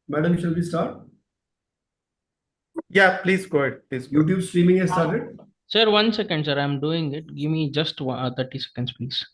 Madam, shall we start? Yeah, please go ahead. Please go ahead. YouTube streaming has started. Sir, 1 second, sir. I'm doing it. Give me just 30 seconds, please.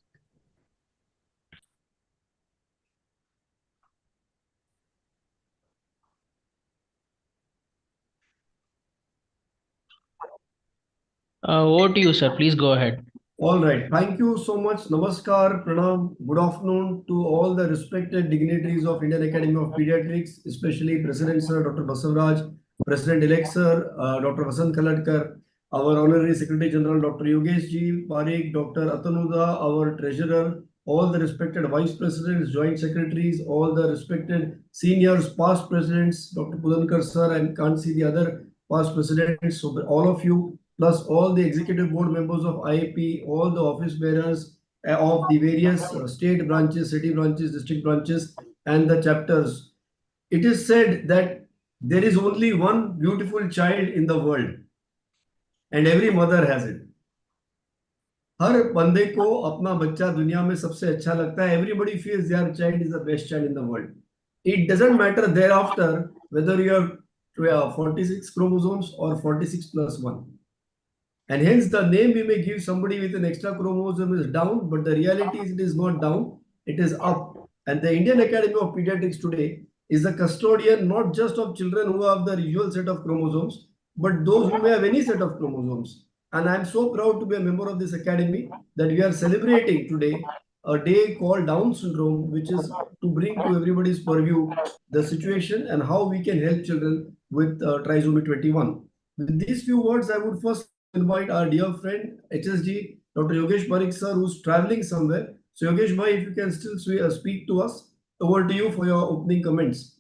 Over to you, sir. Please go ahead. All right. Thank you so much. Namaskar, Pranam. Good afternoon to all the respected dignitaries of Indian Academy of Pediatrics, especially President Sir Dr. Basavaraj, President-elect Sir Dr. Vasant Kaladkar, our Honorary Secretary General Dr. Yogesh Ji Parikh, Dr. Atanuda, our Treasurer, all the respected Vice Presidents, Joint Secretaries, all the respected seniors, past Presidents, Dr. Pudankar Sir, and can't see the other past Presidents, so all of you, plus all the executive board members of IAP, all the office bearers of the various state branches, city branches, district branches, and the chapters. It is said that there is only one beautiful child in the world, and every mother has it. हर बंदे को अपना बच्चा दुनिया में सबसे अच्छा लगता है. Everybody feels their child is the best child in the world. It doesn't matter thereafter whether you have 46 chromosomes or 46 plus 1. And hence the name we may give somebody with an extra chromosome is down, but the reality is it is not down, it is up. And the Indian Academy of Pediatrics today is the custodian not just of children who have the usual set of chromosomes, but those who may have any set of chromosomes. And I'm so proud to be a member of this academy that we are celebrating today a day called Down Syndrome, which is to bring to everybody's purview the situation and how we can help children with trisomy 21. With these few words, I would first invite our dear friend HSG Dr. Yogesh Parikh sir, who's traveling somewhere. So Yogesh bhai, if you can still speak to us, over to you for your opening comments.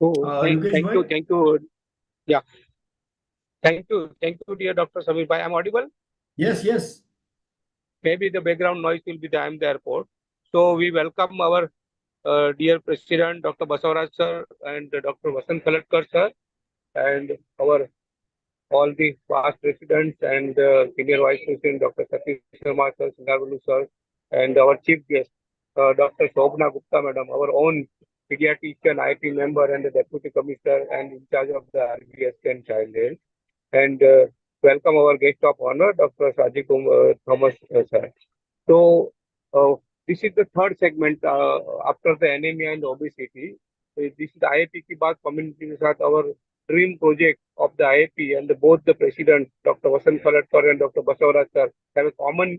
Thank you. Yeah. Thank you, dear Dr. Samir bhai. I'm audible? Yes, yes. Maybe the background noise will be the I'm the airport. So we welcome our dear President Dr. Basavaraj sir and Dr. Vasant Kaladkar sir and our all the past presidents and senior vice president Dr. Satish Sharma sir, Invaluable sir, and our chief guest Dr. Shobna Gupta madam, our own pediatrician IAP member and the deputy commissioner and in charge of the RBS and child health, and welcome our guest of honor Dr. Sajid Thomas sir. So this is the third segment after the anemia and obesity. This is the IAP की बात community के साथ our dream project of the IAP, and both the president Dr. Vasant Kaladkar and Dr. Basavaraj sir have a common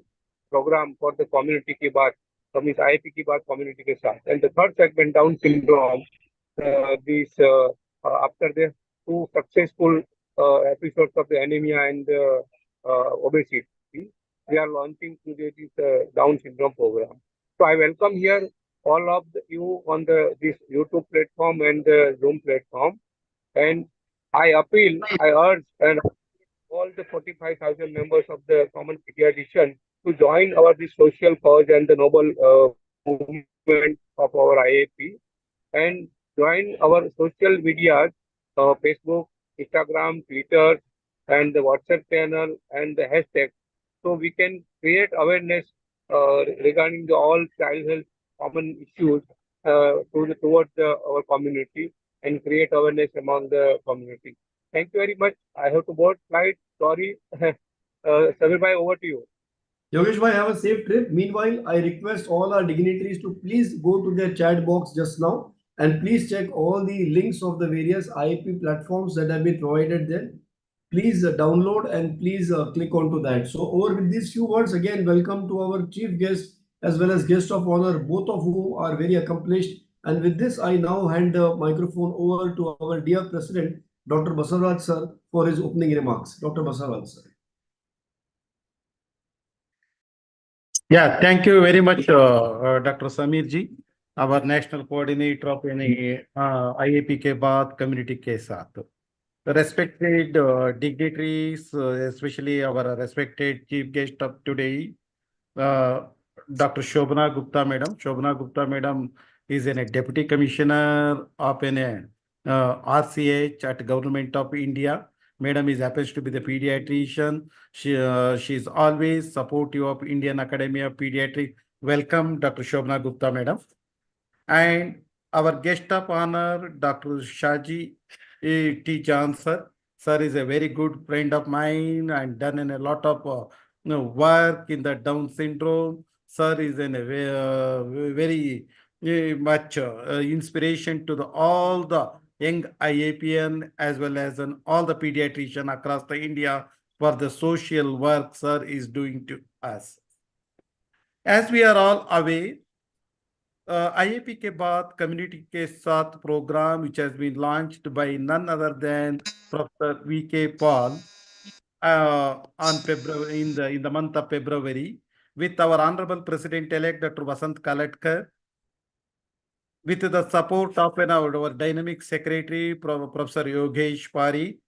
program for the community की बात, from his IAP की बात community के साथ. And the third segment Down syndrome, after the two successful episodes of the anemia and obesity, we are launching today this Down syndrome program. So I welcome here all of you on this YouTube platform and the Zoom platform, and I urge and all the 45,000 members of the common pediatrician to join this social cause and the noble movement of our IAP, and join our social media, Facebook, Instagram, Twitter, and the WhatsApp channel and the hashtag, so we can create awareness regarding all child health common issues towards our community and create awareness among the community. Thank you very much. I have to board flight. Sorry. Samir bhai, over to you. Yogesh bhai, have a safe trip. Meanwhile, I request all our dignitaries to please go to their chat box just now and please check all the links of the various IAP platforms that have been provided there. Please download and please click onto that. So over with these few words, again, welcome to our chief guest as well as guest of honor, both of whom are very accomplished. And with this, I now hand the microphone over to our dear President, Dr. Basavaraj sir, for his opening remarks. Dr. Basavaraj sir. Yeah, thank you very much, Dr. Samir ji, our national coordinator of IAP के बाद community के साथ. Respected dignitaries, especially our respected chief guest of today, Dr. Shobna Gupta madam. Shobna Gupta madam is a deputy commissioner of an RCH at Government of India. Madam is happens to be the pediatrician. She is always supportive of Indian Academy of Pediatrics welcome Dr. Shobna Gupta, madam, and our guest of honor, Dr. Shaji T. John, sir. Sir is a very good friend of mine and done in a lot of work in the Down syndrome. Sir is in a very much inspiration to all the young IAPN as well as all the pediatrician across the India for the social work sir is doing to us. As we are all aware, IAP के बाद community के साथ program which has been launched by none other than Professor V.K. Paul on February in the month of February with our honorable President-elect Dr. Vasant Kalatkar, with the support of our dynamic secretary Professor Yogesh Pari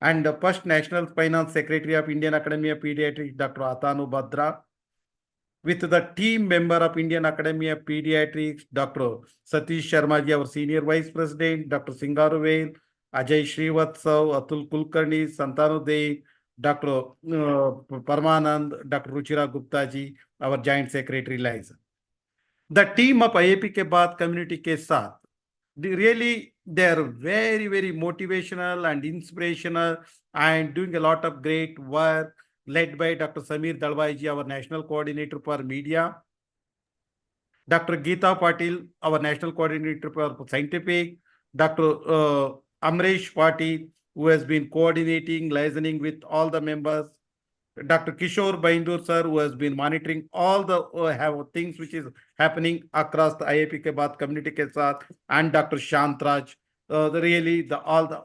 and the first National Finance Secretary of Indian Academy of Pediatrics Dr. Atanu Badra, with the team member of Indian Academy of Pediatrics, Dr. Satish Sharmaji, our Senior Vice President, Dr. Singaru Vail, Ajay Srivatsav, Atul Kulkarni, Santanu Dev, Dr. Parmanand, Dr. Ruchira Gupta ji, our Joint Secretary Liza. The team of IAP के बाद community के साथ, they are very, very motivational and inspirational and doing a lot of great work, led by Dr. Samir Dalwai, our National Coordinator for Media, Dr. Geeta Patil, our National Coordinator for Scientific, Dr. Amresh Patil, who has been coordinating, liaising with all the members, Dr. Kishore Baindur, sir, who has been monitoring all the things which is happening across the IAP ke baad community ke saath, and Dr. Shantraj,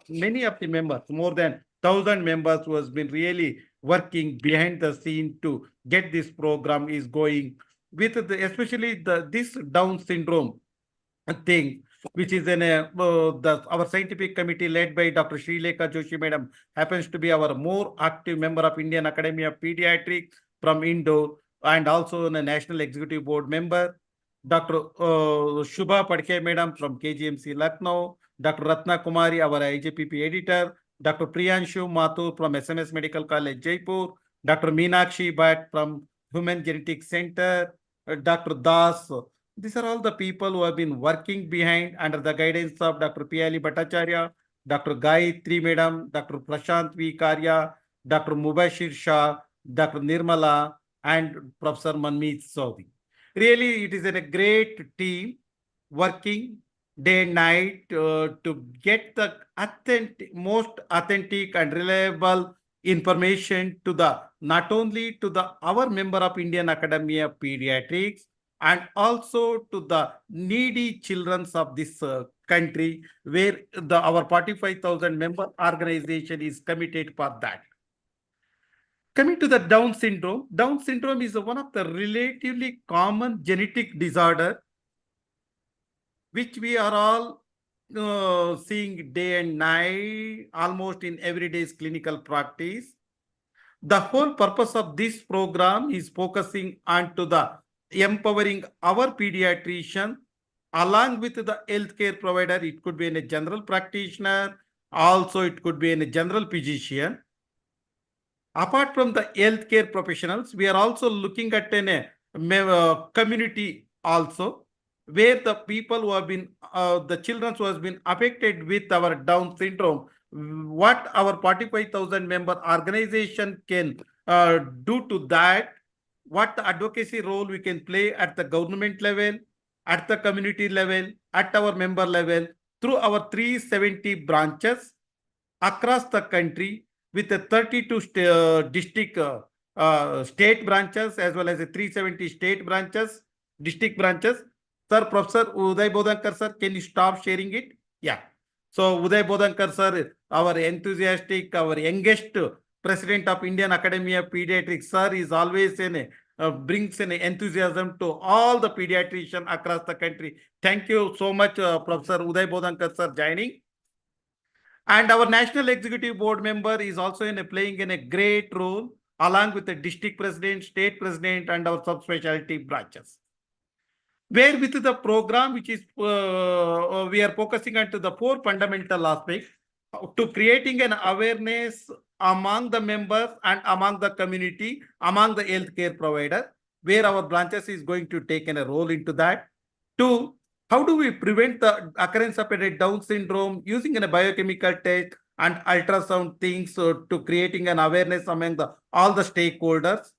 many of the members, more than 1,000 members who has been really working behind the scene to get this program is going with especially this Down syndrome thing, which is in our scientific committee led by Dr. Srilekha Joshi madam happens to be our more active member of Indian Academy of Pediatrics from Indore and also a National Executive Board member. Dr. Shubha Padke madam from KGMC Lucknow, Dr. Ratna Kumari, our IJPP editor, Dr. Priyanshu Mathur from SMS Medical College, Jaipur, Dr. Meenakshi Bhatt from Human Genetics Center, Dr. Das. These are all the people who have been working behind under the guidance of Dr. Piali Bhattacharya, Dr. Gayatri Madam, Dr. Prashant V. Karya, Dr. Mubashir Shah, Dr. Nirmala, and Professor Manmeet Saudi. Really, it is a great team working day and night to get the most authentic and reliable information to not only to our member of Indian Academy of Pediatrics, and also to the needy children of this country, where our 45,000 member organization is committed for that. Coming to the Down syndrome is one of the relatively common genetic disorder which we are all seeing day and night, almost in everyday's clinical practice. The whole purpose of this program is focusing on to the empowering our pediatrician along with the healthcare provider. It could be in a general practitioner, also it could be in a general physician. Apart from the healthcare professionals, we are also looking at a community also, where the people who have been, the children who has been affected with our Down syndrome, what our 45,000 member organization can do to that, what advocacy role we can play at the government level, at the community level, at our member level, through our 370 branches across the country, with the 32 district state branches as well as the 370 state branches, district branches. Sir, Professor Uday Bodankar sir, can you stop sharing it? Yeah. So Uday Bodankar sir, our enthusiastic, our youngest president of Indian Academy of Pediatrics, sir, is always brings an enthusiasm to all the pediatricians across the country. Thank you so much, Professor Uday Bodankar sir, joining. And our National Executive Board member is also playing in a great role along with the district president, state president, and our subspecialty branches. Where with the program, which is we are focusing on to the 4 fundamental aspects to creating an awareness among the members and among the community, among the healthcare provider. where our branches is going to take a role into that. Two, how do we prevent the occurrence of a Down syndrome using a biochemical test and ultrasound things to creating an awareness among all the stakeholders.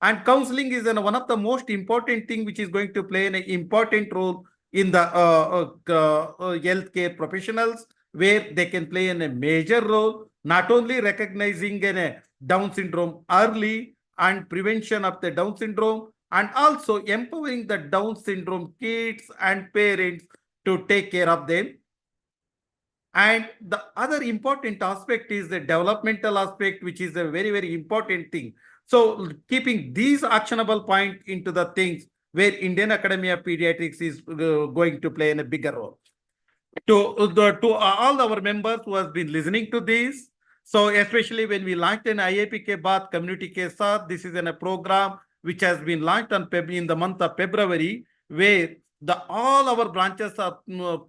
And counseling is one of the most important thing which is going to play an important role in the healthcare professionals, where they can play a major role, not only recognizing a Down syndrome early and prevention of the Down syndrome, and also empowering the Down syndrome kids and parents to take care of them. And the other important aspect is the developmental aspect, which is a very, very important thing. So keeping these actionable points into the things where Indian Academy of Pediatrics is going to play in a bigger role. To all our members who has been listening to this, so especially when we launched an IAP ke baad community ke saath, this is a program which has been launched in the month of February, where all our branches are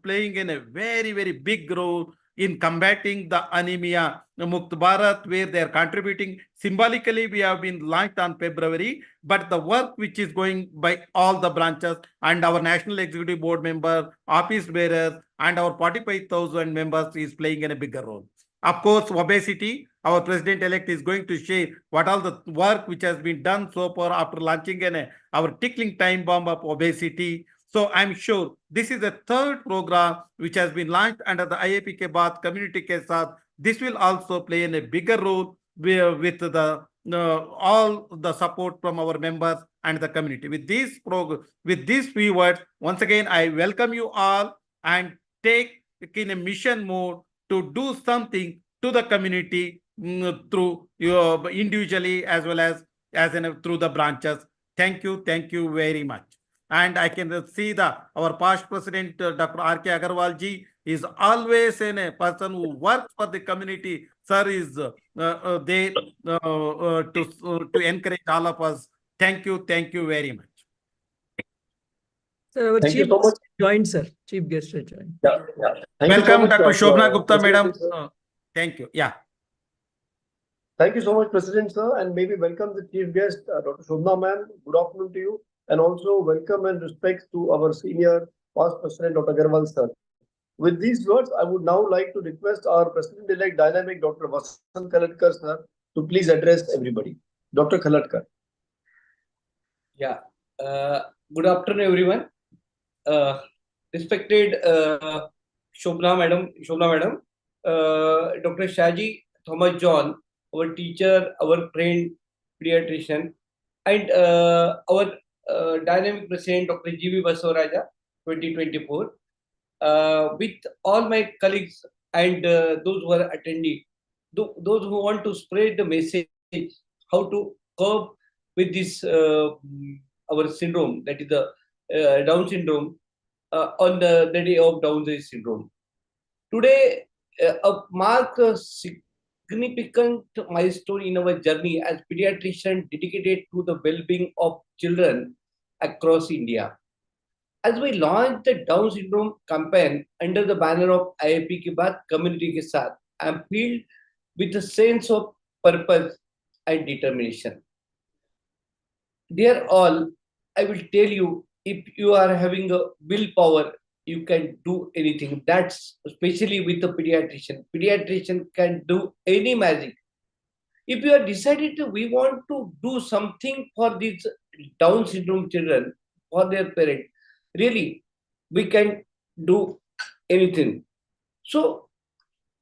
playing in a very, very big role in combating the anemia Mukt Bharat, where they are contributing. Symbolically, we have been launched on February, but the work which is going by all the branches and our National Executive Board member, office bearers, and our 45,000 members is playing in a bigger role. Of course, obesity, our president-elect is going to share what all the work which has been done so far after launching our tickling time bomb of obesity. So I'm sure this is the third program which has been launched under the IAP ke baad community ke saath. This will also play in a bigger role with the all the support from our members and the community. With these few words, once again, I welcome you all and take in a mission mode to do something to the community through your individually as well as through the branches. Thank you very much. And I can see our past president, Dr. R.K. Agarwal ji, is always a person who works for the community. Sir is there to encourage all of us. Thank you very much. Sir, our Thank you chief so much. guest joined, sir. Chief guest has joined. Yeah. Thank you so Welcome, much, Dr. Shobna Gupta, madam. President, sir. Thank you. Yeah. Thank you so much, President, sir, and maybe welcome the chief guest, Dr. Shobna ma'am. Good afternoon to you, and also welcome and respect to our senior past President, Dr. Agarwal, sir. With these words, I would now like to request our President-elect dynamic, Dr. Vasan Khalatkar, sir, to please address everybody. Dr. Khalatkar. Yeah. Good afternoon, everyone. Respected Shobna madam, Dr. Shaji Thomas John, our teacher, our friend, pediatrician, and our dynamic president, Dr. G.V. Basavaraja, 2024. With all my colleagues and those who are attending, those who want to spread the message how to cope with this our syndrome, that is the Down syndrome, on the day of Down syndrome. Today marks a significant milestone in our journey as pediatricians dedicated to the well-being of children across India. As we launch the Down syndrome campaign under the banner of IAP Ki Baat Community Ke Saath, I am filled with a sense of purpose and determination. Dear all, I will tell you, if you are having a willpower, you can do anything. That's especially with the pediatrician. Pediatrician can do any magic. If you are decided we want to do something for these Down syndrome children, for their parents, really, we can do anything. So,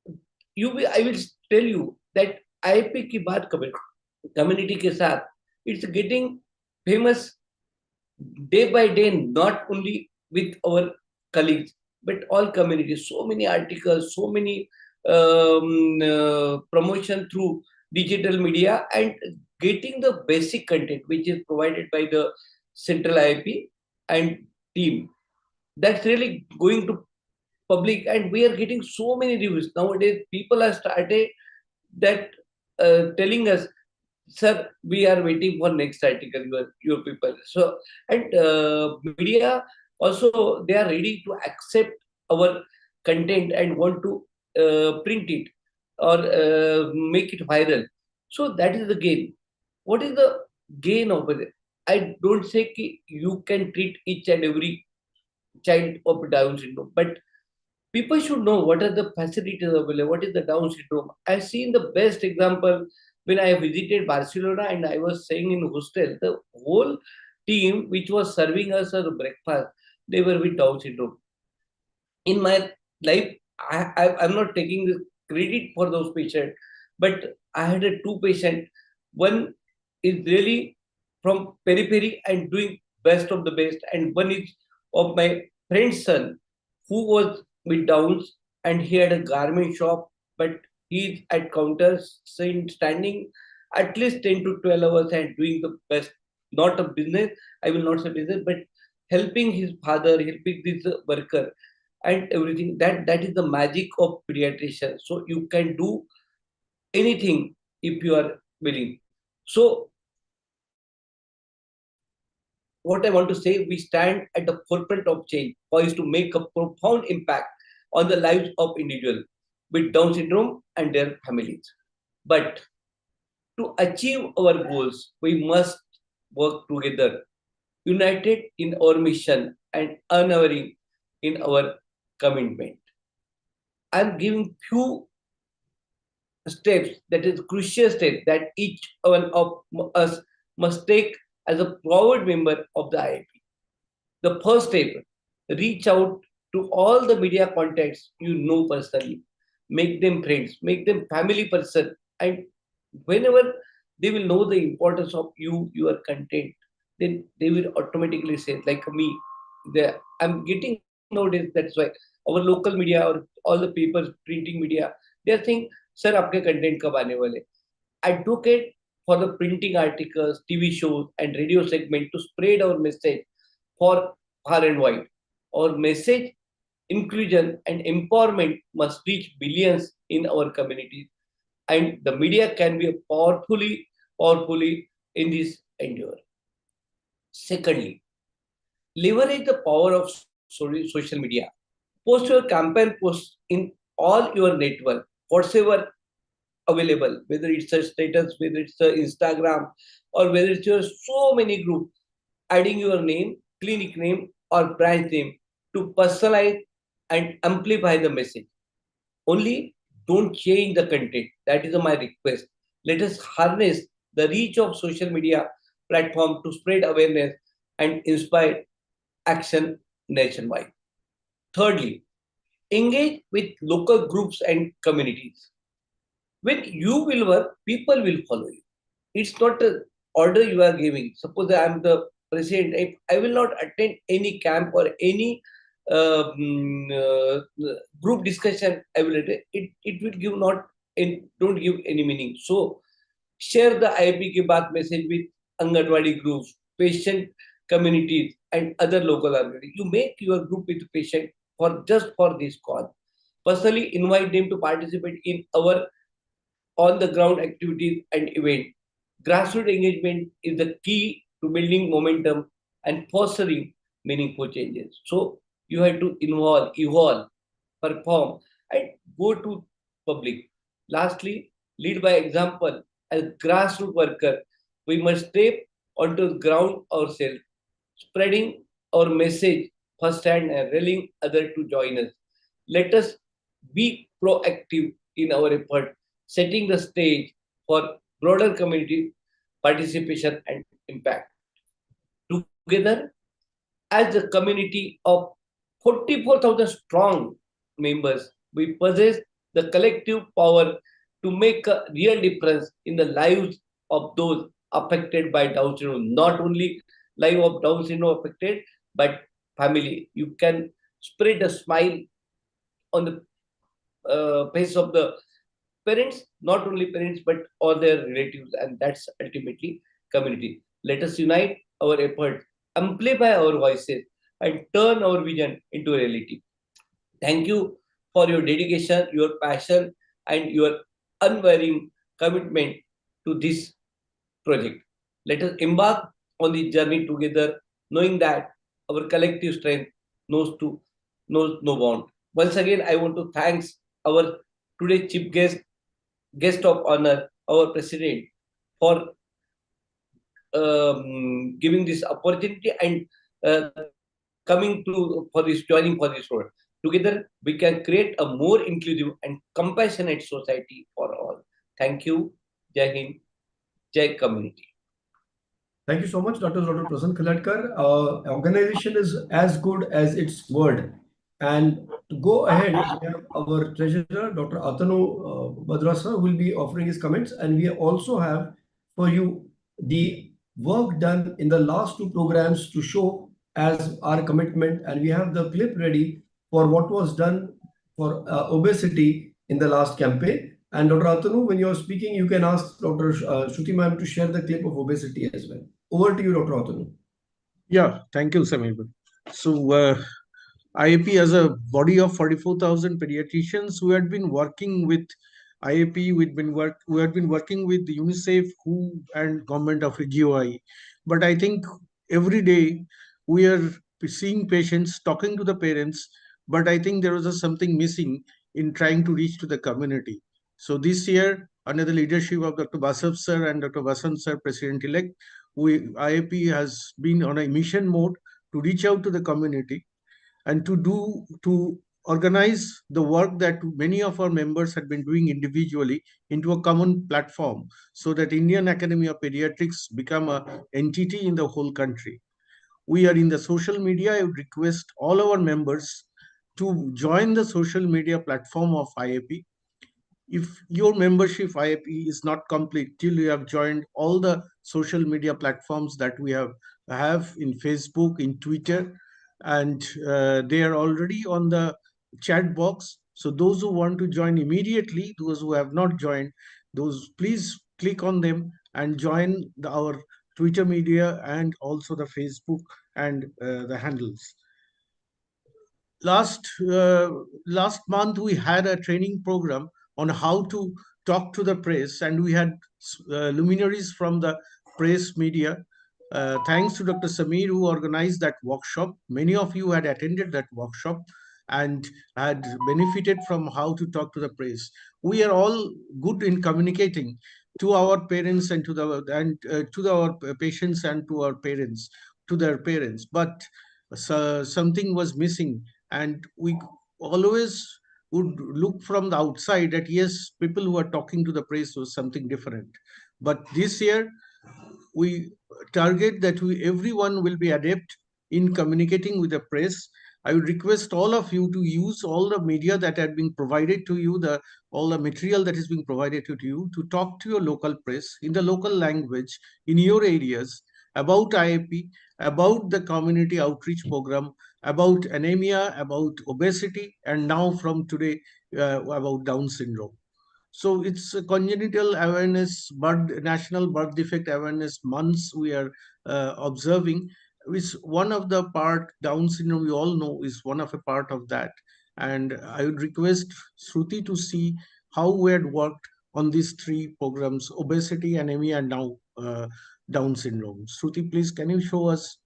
I will tell you that IAP Ki Baat community ke saath, it's getting famous day by day, not only with our colleagues, but all communities. So many articles, so many promotion through digital media, and getting the basic content which is provided by the central IAP and team. That's really going to public, and we are getting so many reviews. Nowadays, people are started that telling us, sir, we are waiting for next article, your people. So, and media also, they are ready to accept our content and want to print it or make it viral. So that is the game. What is the gain over it. I don't say ki you can treat each and every child of Down syndrome, but people should know what are the facilities available, what is the Down syndrome. I've seen the best example when I visited Barcelona and I was staying in hostel. The whole team which was serving us a breakfast, they were with Down syndrome. In my life, I'm not taking the credit for those patients, but I had a two patient. One is really from periphery and doing best of the best, and one is of my friend's son who was with Downs and he had a garment shop, but he's at counters standing at least 10 to 12 hours and doing the best. Not a business, I will not say business, but helping his father, helping this worker and everything. That is the magic of pediatrician. So you can do anything if you are willing. So what I want to say, we stand at the forefront of change, poised to make a profound impact on the lives of individuals with Down syndrome and their families. But to achieve our goals, we must work together, united in our mission and unwavering in our commitment. I'm giving few steps, that is crucial steps that each one of us must take as a proud member of the IAP. The first step, reach out to all the media contacts you know personally. Make them friends, make them family person, and whenever they will know the importance of you, your content, then they will automatically say, like me, I'm getting nowadays, that's why our local media or all the papers, printing media, they are saying, sir, aapke content kab aane wale? Advocate for the printing articles, TV shows, and radio segment to spread our message for far and wide. Our message, inclusion, and empowerment must reach billions in our communities, and the media can be powerfully in this endeavor. Secondly, leverage the power of social media. Post your campaign posts in all your network, whatsoever available, whether it's a status, whether it's a Instagram, or whether it's your so many groups, adding your name, clinic name, or branch name to personalize and amplify the message. Only don't change the content. That is my request. Let us harness the reach of social media platform to spread awareness and inspire action nationwide. Thirdly, engage with local groups and communities. When you will work, people will follow you. It's not an order you are giving. Suppose I am the president, I will not attend any camp or any group discussion. I will attend. It will give not, don't give any meaning. So share the IAP ke baat message with Anganwadi groups, patient communities, and other local organizations. You make your group with patient for just for this cause. Personally invite them to participate in our on the ground activities and events. Grassroots engagement is the key to building momentum and fostering meaningful changes. So you have to evolve, perform, and go to public. Lastly, lead by example. As grassroots worker, we must step onto the ground ourselves, spreading our message firsthand and rallying others to join us. Let us be proactive in our effort, setting the stage for broader community participation and impact. Together, as a community of 44,000 strong members, we possess the collective power to make a real difference in the lives of those affected by Down syndrome. Not only life of Down syndrome affected, but family. You can spread a smile on the face of the parents, not only parents, but all their relatives, and that's ultimately community. Let us unite our efforts, amplify our voices, and turn our vision into reality. Thank you for your dedication, your passion, and your unwavering commitment to this project. Let us embark on this journey together, knowing that our collective strength knows no bound. Once again, I want to thank our today's chief guest of honor, our president, for giving this opportunity and coming to for this joining for this role. Together, we can create a more inclusive and compassionate society for all. Thank you. Jai Hind. Jai community. Thank you so much, Dr. Prasanna Khalatkar. Organization is as good as its word. And to go ahead, we have our treasurer, Dr. Atanu Badrasa, will be offering his comments. And we also have for you the work done in the last two programs to show as our commitment. And we have the clip ready for what was done for obesity in the last campaign. And Dr. Atanu, when you're speaking, you can ask Dr. Shruti ma'am to share the clip of obesity as well. Over to you, Dr. Atanu. Yeah, thank you, Samir. So, IAP as a body of 44,000 pediatricians who had been working with IAP, we had been working with UNICEF, WHO, and government of GOI. But I think every day we are seeing patients, talking to the parents, but I think there was something missing in trying to reach to the community. So this year, under the leadership of Dr. Basav sir and Dr. Vasant sir, President-elect, IAP has been on a mission mode to reach out to the community and to organize the work that many of our members had been doing individually into a common platform so that Indian Academy of Pediatrics become an entity in the whole country. We are in the social media. I would request all our members to join the social media platform of IAP. If your membership IAP is not complete till you have joined all the social media platforms that we have in Facebook, in Twitter, and they are already on the chat box. So those who want to join immediately, those who have not joined, those please click on them and join our Twitter media and also the Facebook and the handles. Last month we had a training program on how to talk to the press, and we had luminaries from the press media. Thanks to Dr. Samir who organized that workshop. Many of you had attended that workshop and had benefited from how to talk to the press. We are all good in communicating to our parents and to our patients and to our parents, to their parents, but something was missing, and we always would look from the outside that yes, people who are talking to the press was something different. But this year we target that everyone will be adept in communicating with the press. I would request all of you to use all the media that had been provided to you, all the material that is being provided to you, to talk to your local press in the local language in your areas about IAP, about the community outreach program, about anemia, about obesity, and now from today about Down syndrome. So it's a congenital awareness, National Birth Defect Awareness Months we are observing. Which one of the part, Down syndrome, we all know is one of a part of that. And I would request Shruti to see how we had worked on these three programs: obesity, anemia, and now Down syndrome. Shruti, please, can you show us?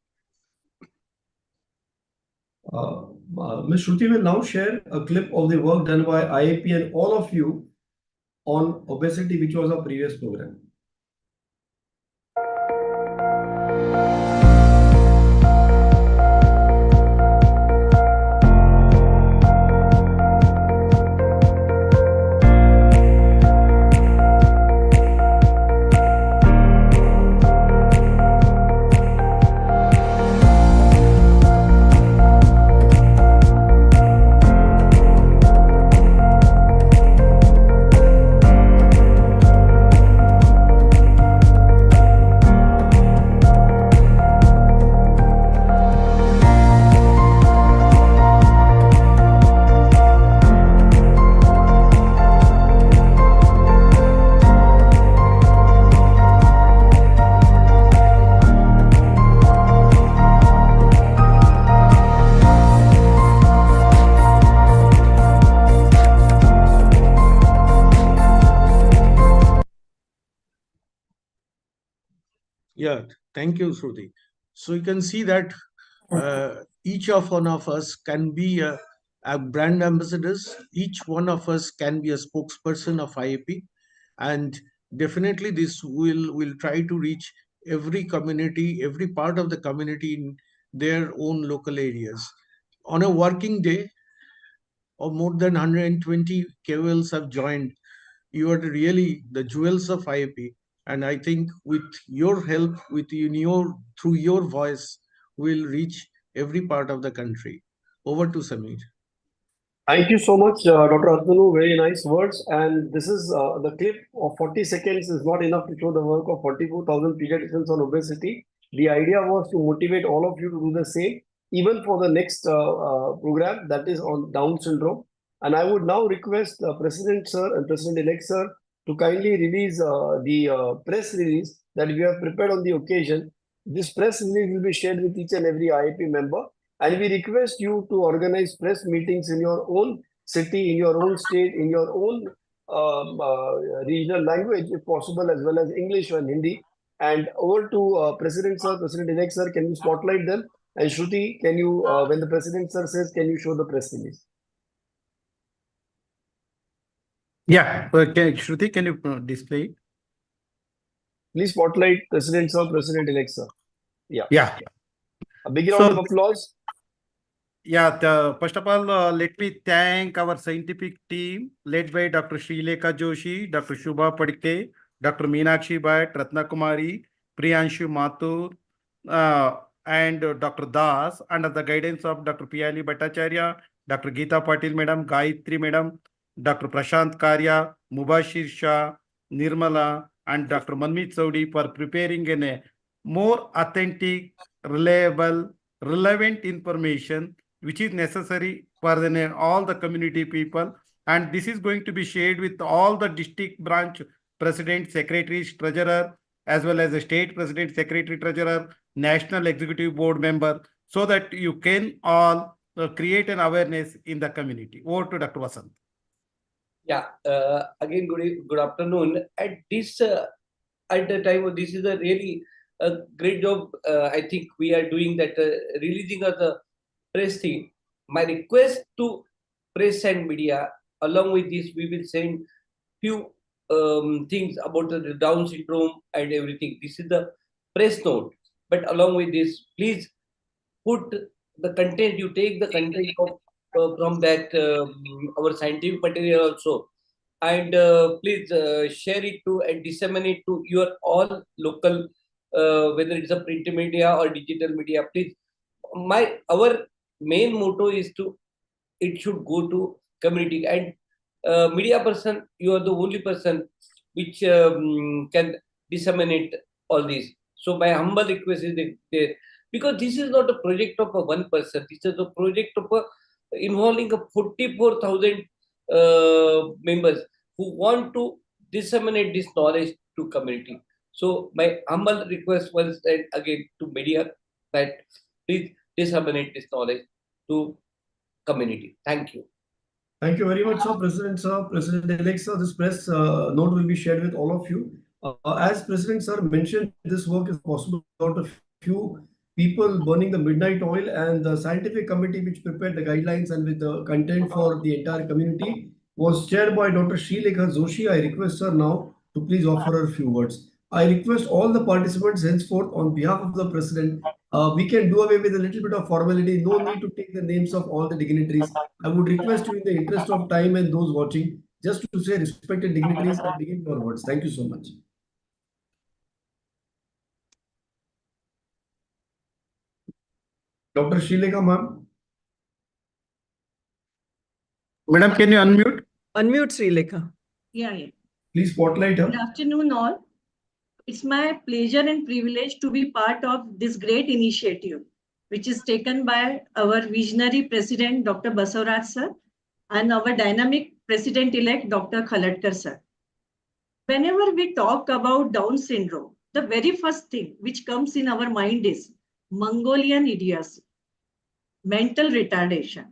Ms. Shruti will now share a clip of the work done by IAP and all of you on obesity, which was our previous program. Yeah, thank you, Shruti. So you can see that each of one of us can be a brand ambassadors. Each one of us can be a spokesperson of IAP, and definitely this will try to reach every community, every part of the community in their own local areas. On a working day, of more than 120 KOLs have joined. You are really the jewels of IAP. And I think with your help, through your voice, we'll reach every part of the country. Over to Samir. Thank you so much, Dr. Atanu. Very nice words. And this is the clip of 40 seconds is not enough to show the work of 44,000 pediatricians on obesity. The idea was to motivate all of you to do the same, even for the next program that is on Down syndrome. And I would now request President Sir and President-elect Sir to kindly release the press release that we have prepared on the occasion. This press release will be shared with each and every IAP member. And we request you to organize press meetings in your own city, in your own state, in your own regional language, if possible, as well as English and Hindi. And over to President Sir, President-elect Sir, can you spotlight them? And Shruti, can you, when the President Sir says, can you show the press release? Yeah, Shruti, can you display it? Please spotlight President Sir, President-elect Sir. Yeah. Yeah. A big round of applause. Yeah, first of all, let me thank our scientific team led by Dr. Srilekha Joshi, Dr. Shubha Padke, Dr. Meenakshi Bhatt, Ratna Kumari, Priyanshu Mathur, and Dr. Das, under the guidance of Dr. Piyali Bhattacharya, Dr. Geeta Patil Madam, Gayatri Madam, Dr. Prashant Karya, Mubashir Shah, Nirmala, and Dr. Manmeet Saudi for preparing a more authentic, reliable, relevant information which is necessary for all the community people, and this is going to be shared with all the district branch president, secretaries, treasurer, as well as the state president, secretary, treasurer, national executive board member, so that you can all create an awareness in the community. Over to Dr. Vasant. Yeah, again, good afternoon. At this at the time, this is a really great job. I think we are doing that, releasing of the press thing. My request to press and media, along with this, we will send few things about the Down syndrome and everything. This is the press note. But along with this, please put the content. You take the content of from that our scientific material also, and please share it to and disseminate to your all local, whether it's a print media or digital media. Please, our main motto is it should go to community, and media person, you are the only person which can disseminate all this. So my humble request is because this is not a project of a one person. This is a project of involving 44,000 members who want to disseminate this knowledge to community. So my humble request was again to media that please disseminate this knowledge to community. Thank you. Thank you very much, sir. President-elect Sir. This press note will be shared with all of you. As President Sir mentioned, this work is possible without a few people burning the midnight oil, and the scientific committee which prepared the guidelines and with the content for the entire community was chaired by Dr. Srilekha Joshi. I request her now to please offer her a few words. I request all the participants henceforth on behalf of the President, we can do away with a little bit of formality. No need to take the names of all the dignitaries. I would request you in the interest of time and those watching, just to say respected dignitaries and begin your words. Thank you so much. Dr. Srilekha, ma'am. Madam, can you unmute? Unmute Srilekha. Yeah. Please spotlight her. Good afternoon, all. It's my pleasure and privilege to be part of this great initiative, which is taken by our visionary president, Dr. Basavaraj sir, and our dynamic president-elect, Dr. Khaladkar sir. Whenever we talk about Down syndrome, the very first thing which comes in our mind is Mongolian idiocy, mental retardation,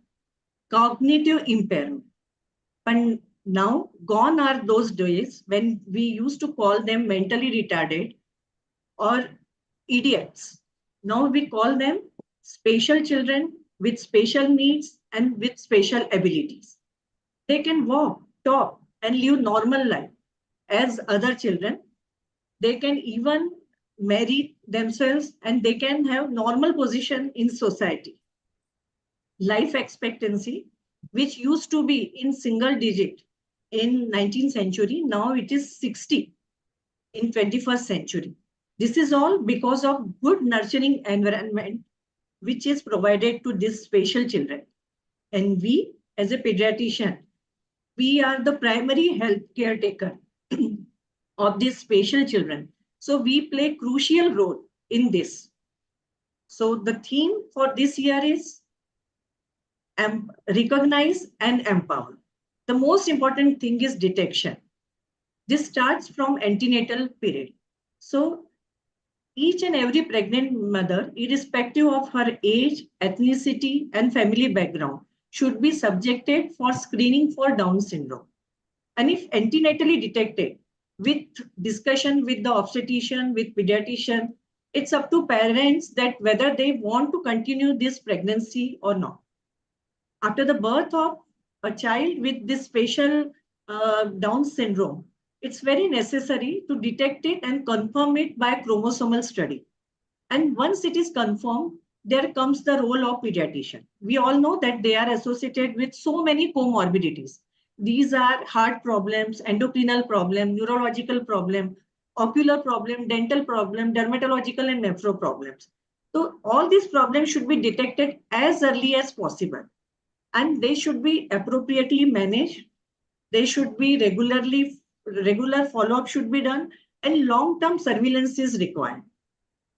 cognitive impairment. But now gone are those days when we used to call them mentally retarded or idiots. Now we call them special children with special needs and with special abilities. They can walk, talk, and live normal life as other children. They can even marry themselves and they can have normal position in society. Life expectancy, which used to be in single digit in 19th century, now it is 60 in 21st century. This is all because of good nurturing environment which is provided to these special children. And we, as a pediatrician, we are the primary health caretaker of these special children. So we play crucial role in this. So the theme for this year is recognize and empower. The most important thing is detection. This starts from antenatal period. So each and every pregnant mother, irrespective of her age, ethnicity, and family background, should be subjected for screening for Down syndrome. And if antenatally detected, with discussion with the obstetrician, with pediatrician, it's up to parents that whether they want to continue this pregnancy or not. After the birth of a child with this special Down syndrome, it's very necessary to detect it and confirm it by chromosomal study. And once it is confirmed, there comes the role of pediatrician. We all know that they are associated with so many comorbidities. These are heart problems, endocrinal problem, neurological problem, ocular problem, dental problem, dermatological and nephro problems. So all these problems should be detected as early as possible. And they should be appropriately managed. They should be regular follow-up should be done, and long-term surveillance is required.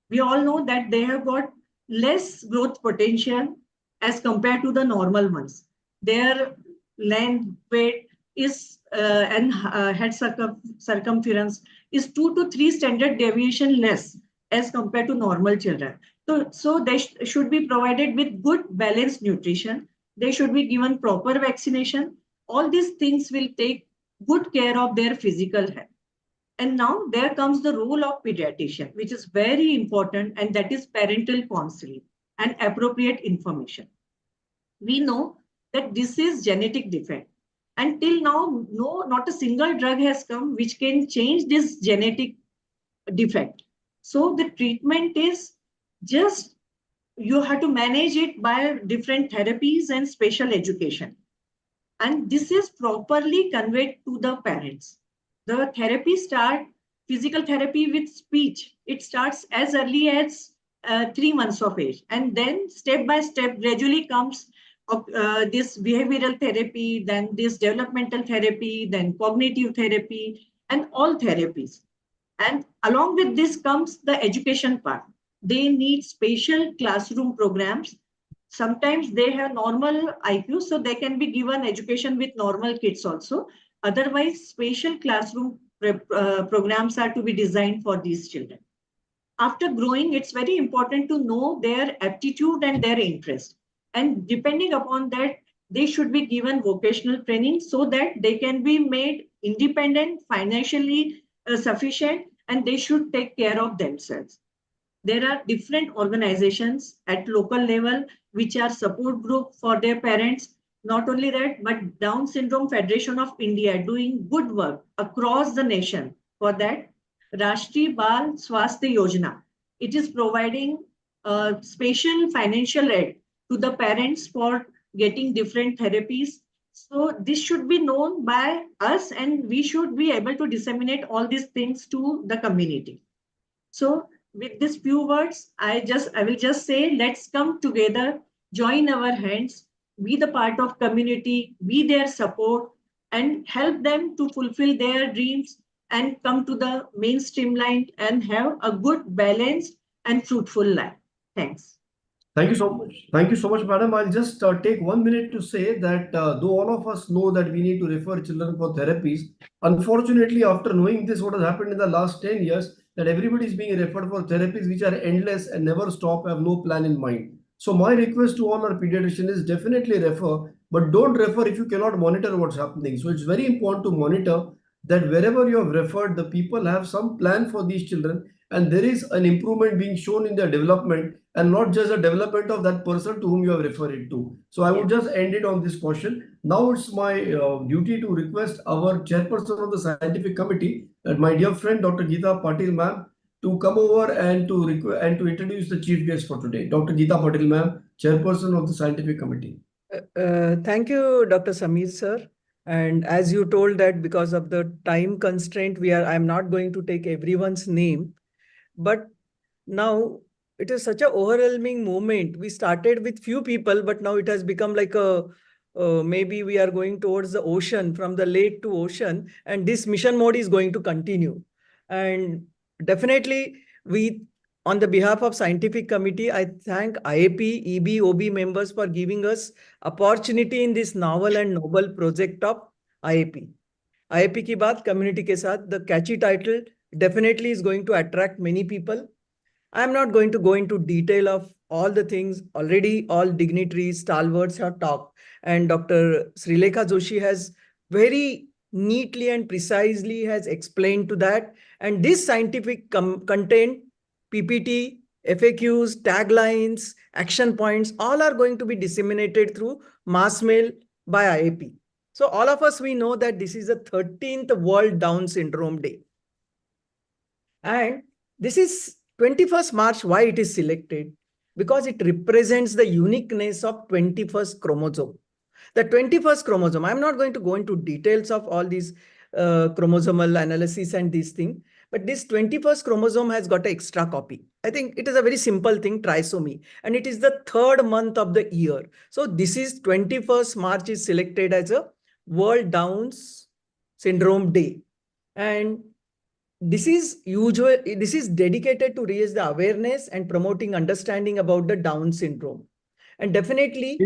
We all know that they have got less growth potential as compared to the normal ones. Their length, weight is and head circumference is 2 to 3 standard deviation less as compared to normal children. So they should be provided with good balanced nutrition. They should be given proper vaccination. All these things will take good care of their physical health. And now there comes the role of pediatrician, which is very important, and that is parental counseling and appropriate information. We know that this is genetic defect. Until now, not a single drug has come which can change this genetic defect. So the treatment is just, you have to manage it by different therapies and special education. And this is properly conveyed to the parents. The therapy start, physical therapy with speech, it starts as early as 3 months of age. And then step by step gradually comes this behavioral therapy, then this developmental therapy, then cognitive therapy, and all therapies. And along with this comes the education part. They need special classroom programs. Sometimes they have normal IQ, so they can be given education with normal kids also. Otherwise, special classroom programs are to be designed for these children. After growing, it's very important to know their aptitude and their interest. And depending upon that, they should be given vocational training so that they can be made independent, financially sufficient, and they should take care of themselves. There are different organizations at local level which are support group for their parents. Not only that, but Down Syndrome Federation of India doing good work across the nation. For that, Rashtriya Bal Swasthya Yojana, it is providing special financial aid to the parents for getting different therapies. So this should be known by us, and we should be able to disseminate all these things to the community. So with these few words, I will just say, let's come together, join our hands, be the part of community, be their support, and help them to fulfill their dreams and come to the mainstream line and have a good, balanced, and fruitful life. Thanks. Thank you so much. Thank you so much, madam. I'll just take 1 minute to say that though all of us know that we need to refer children for therapies, unfortunately, after knowing this, what has happened in the last 10 years, that everybody is being referred for therapies which are endless and never stop, have no plan in mind. So my request to all our pediatricians is definitely refer, but don't refer if you cannot monitor what's happening. So it's very important to monitor that wherever you have referred, the people have some plan for these children, and there is an improvement being shown in their development, and not just the development of that person to whom you have referred it to. So I would just end it on this question. Now it's my duty to request our chairperson of the scientific committee, my dear friend Dr. Geeta Patil ma'am, to come over and to introduce the chief guest for today, Dr. Geeta Patil, ma'am, chairperson of the scientific committee. Thank you, Dr. Sameer, sir. And as you told that because of the time constraint, I'm not going to take everyone's name. But now it is such an overwhelming moment. We started with few people, but now it has become like maybe we are going towards the ocean, from the lake to ocean, and this mission mode is going to continue. And definitely on the behalf of scientific committee, I thank IAP, EB, OB members for giving us opportunity in this novel and noble project of IAP. IAP की बात community के साथ, the catchy title definitely is going to attract many people. I'm not going to go into detail of all the things. Already all dignitaries, stalwarts have talked, and Dr. Srilekha Joshi has very neatly and precisely has explained to that. And this scientific content, PPT, FAQs, taglines, action points, all are going to be disseminated through mass mail by IAP. So all of us, we know that this is the 13th World Down Syndrome Day. And this is 21st March, why it is selected? Because it represents the uniqueness of 21st chromosome. The 21st chromosome, I'm not going to go into details of all these chromosomal analysis and these things, but this 21st chromosome has got an extra copy. I think it is a very simple thing, trisomy, and it is the 3rd month of the year. So this is 21st March is selected as a World Down Syndrome Day. And this is dedicated to raise the awareness and promoting understanding about the Down syndrome. And definitely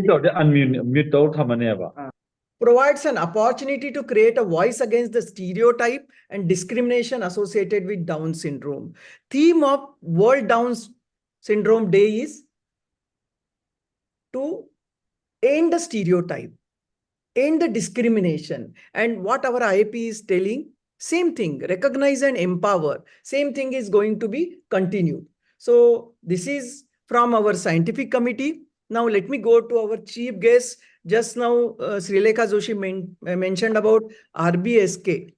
provides an opportunity to create a voice against the stereotype and discrimination associated with Down syndrome. Theme of World Down Syndrome Day is to end the stereotype, end the discrimination. And what our IAP is telling, same thing, recognize and empower. Same thing is going to be continued. So this is from our scientific committee. Now let me go to our chief guest. Just now, Srilekha Joshi mentioned about RBSK.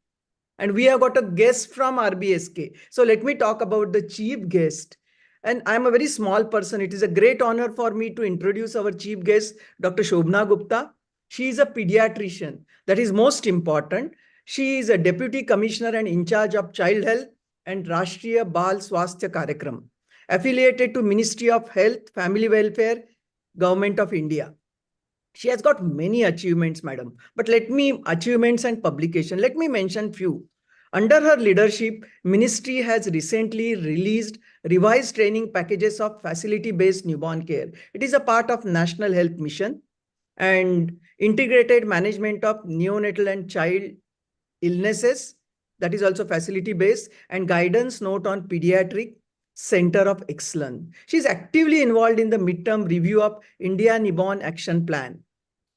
And we have got a guest from RBSK. So let me talk about the chief guest. And I'm a very small person. It is a great honor for me to introduce our chief guest, Dr. Shobna Gupta. She is a pediatrician. That is most important. She is a Deputy Commissioner and in charge of Child Health and Rashtriya Bal Swasthya Karyakram, affiliated to Ministry of Health, Family Welfare, Government of India. She has got many achievements, madam. But achievements and publication, let me mention few. Under her leadership, Ministry has recently released revised training packages of facility-based newborn care. It is a part of National Health Mission and integrated management of neonatal and child illnesses, that is also facility-based, and guidance note on pediatric center of excellence. She is actively involved in the midterm review of India Newborn Action Plan.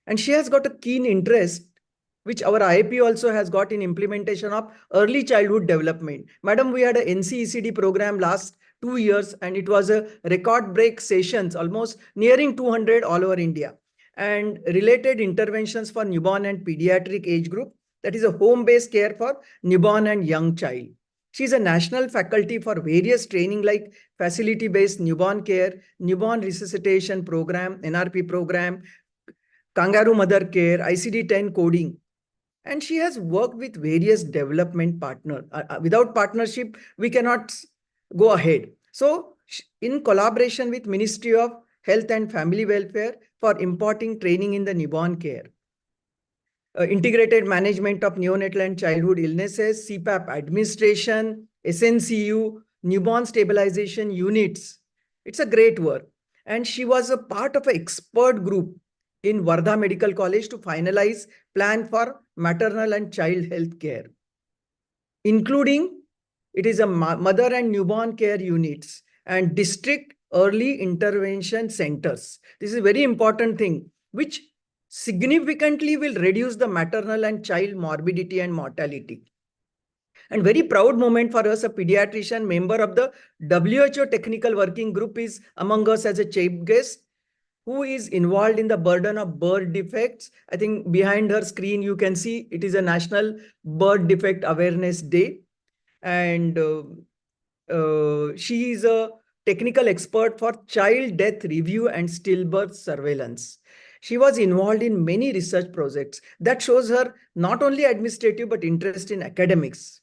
And she has got a keen interest, which our IAP also has got in implementation of early childhood development. Madam, we had a NCECD program last 2 years, and it was a record break sessions, almost nearing 200 all over India. And related interventions for newborn and pediatric age group, that is a home-based care for newborn and young child. She is a national faculty for various training like facility-based newborn care, newborn resuscitation program, NRP program, kangaroo mother care, ICD-10 coding. And she has worked with various development partners. Without partnership, we cannot go ahead. So in collaboration with Ministry of Health and Family Welfare for imparting training in the newborn care. Integrated management of neonatal and childhood illnesses, CPAP administration, SNCU, newborn stabilization units. It's a great work. And she was a part of an expert group in Wardha Medical College to finalize plan for maternal and child health care, including it is a mother and newborn care units and district early intervention centers. This is a very important thing, which significantly will reduce the maternal and child morbidity and mortality. And very proud moment for us, a pediatrician member of the WHO Technical Working Group is among us as a chief guest, who is involved in the burden of birth defects. I think behind her screen, you can see it is a National Birth Defect Awareness Day. And she is a technical expert for child death review and stillbirth surveillance. She was involved in many research projects. That shows her not only administrative but interest in academics.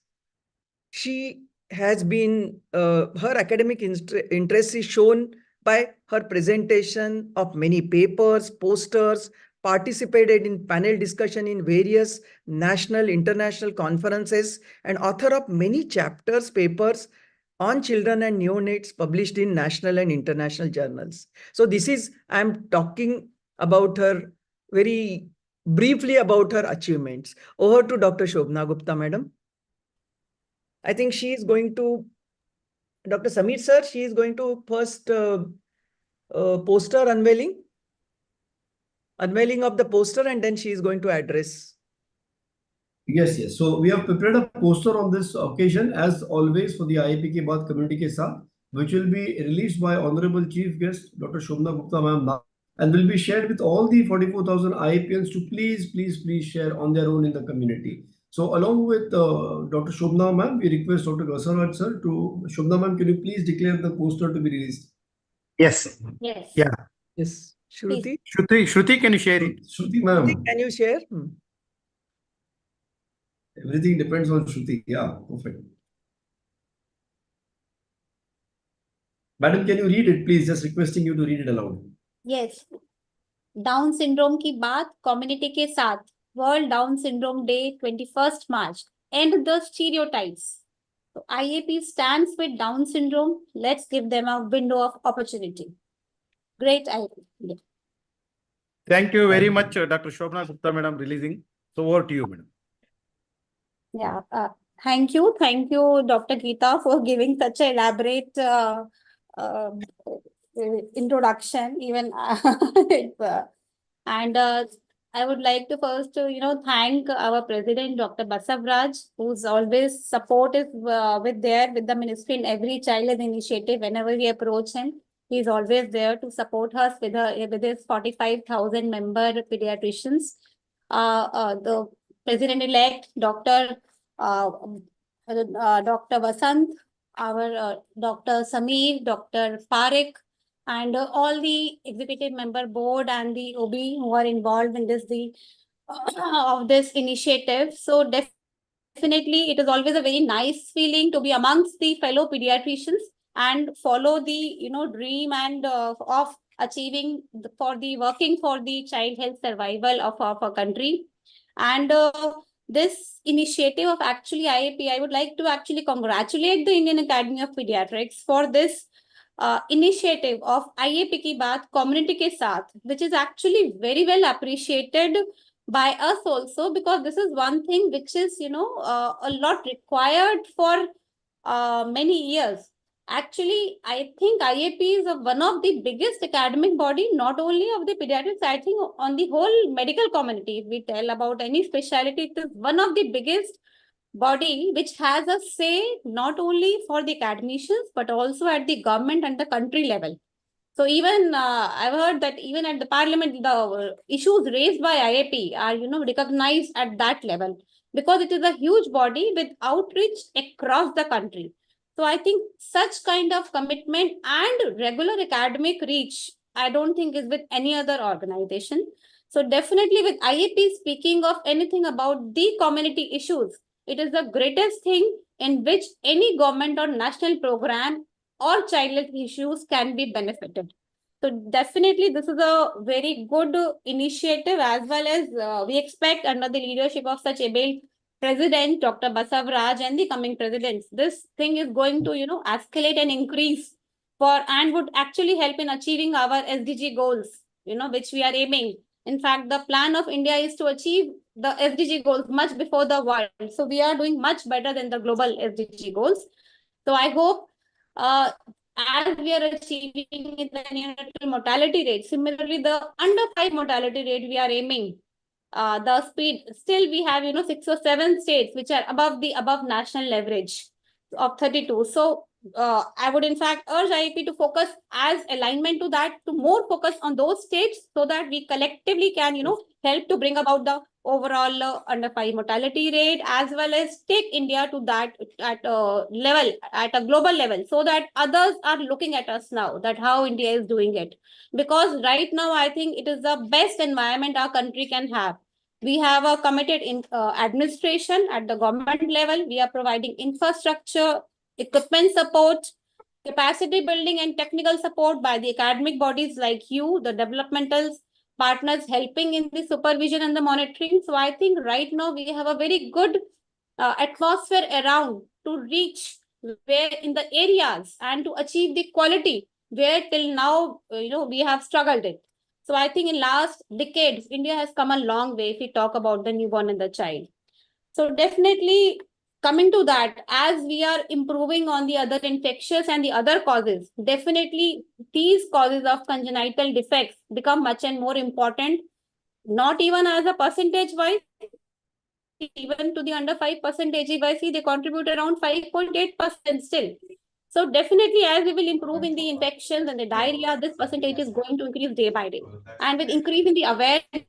She has been, her academic interest is shown by her presentation of many papers, posters, participated in panel discussion in various national, international conferences, and author of many chapters, papers on children and neonates published in national and international journals. So this is, I'm talking about her very briefly about her achievements. Over to Dr. Shobna Gupta, madam. I think she is going to, Dr. Samir sir, she is going to first poster unveiling of the poster, and then she is going to address. Yes, yes. So we have prepared a poster on this occasion, as always, for the IAP के बाद community के साथ, which will be released by Honorable Chief Guest Dr. Shobna Gupta ma'am now, and will be shared with all the 44,000 IAPians to please share on their own in the community. So along with Dr. Shobna ma'am, we request Dr. Basaraj sir to, Shobna ma'am, can you please declare the poster to be released? Yes. Yes. Yeah. Yes. Shruti? Shruti, can you share it? Shruti ma'am. Shruti, can you share? Everything depends on Shruti. Yeah, perfect. Madam, can you read it, please? Just requesting you to read it aloud. Yes. Down syndrome की बात community के साथ, world down syndrome day 21st March. End the stereotypes. So IAP stands with Down syndrome. Let's give them a window of opportunity. Great IAP. Thank you very much, Dr. Shobna Gupta, madam, releasing. So over to you, madam. Yeah. Thank you, Dr. Geeta, for giving such an elaborate introduction. Even and I would like to first, thank our president, Dr. Basavraj, who's always supportive with the ministry in every child initiative. Whenever we approach him, he's always there to support us with his 45,000 member pediatricians. The president-elect, Dr. Dr. Vasant, our Dr. Sameer, Dr. Parekh, and all the executive member board and the OB who are involved in this of this initiative. So definitely it is always a very nice feeling to be amongst the fellow pediatricians and follow the dream and of achieving working for the child health survival of our country. And this initiative of actually IAP, I would like to actually congratulate the Indian Academy of Pediatrics for this initiative of IAP ki baat community ke saath, which is actually very well appreciated by us also, because this is one thing which is a lot required for many years. Actually, I think IAP is one of the biggest academic body, not only of the pediatrics, I think on the whole medical community. If we tell about any specialty, it is one of the biggest body which has a say not only for the academicians, but also at the government and the country level. So even I've heard that even at the parliament, the issues raised by IAP are, recognized at that level, because it is a huge body with outreach across the country. So I think such kind of commitment and regular academic reach, I don't think is with any other organization. So definitely with IAP speaking of anything about the community issues, it is the greatest thing in which any government or national program or child health issues can be benefited. So definitely this is a very good initiative, as well as we expect under the leadership of such able President Dr. Basavraj and the coming presidents, this thing is going to escalate and increase and would actually help in achieving our SDG goals, which we are aiming. In fact, the plan of India is to achieve the SDG goals much before the world. So we are doing much better than the global SDG goals. So I hope as we are achieving the neonatal mortality rate, similarly the under 5 mortality rate we are aiming. The speed, still we have 6 or 7 states which are above national average of 32. So I would in fact urge IAP to focus as alignment to that, to more focus on those states so that we collectively can, help to bring about the overall under 5 mortality rate, as well as take India to that at a level, at a global level, so that others are looking at us now, that how India is doing it. Because right now, I think it is the best environment our country can have. We have a committed administration at the government level. We are providing infrastructure, equipment support, capacity building and technical support by the academic bodies like you, the developmental partners helping in the supervision and the monitoring. So I think right now we have a very good atmosphere around to reach where in the areas and to achieve the quality where till now, we have struggled it. So I think in last decades, India has come a long way if we talk about the newborn and the child. So definitely coming to that, as we are improving on the other infectious and the other causes, definitely these causes of congenital defects become much and more important, not even as a percentage wise, even to the under 5% AGYC, they contribute around 5.8% still. So definitely as we will improve in the infections and the diarrhea, this percentage is going to increase day by day. And with increase in the awareness,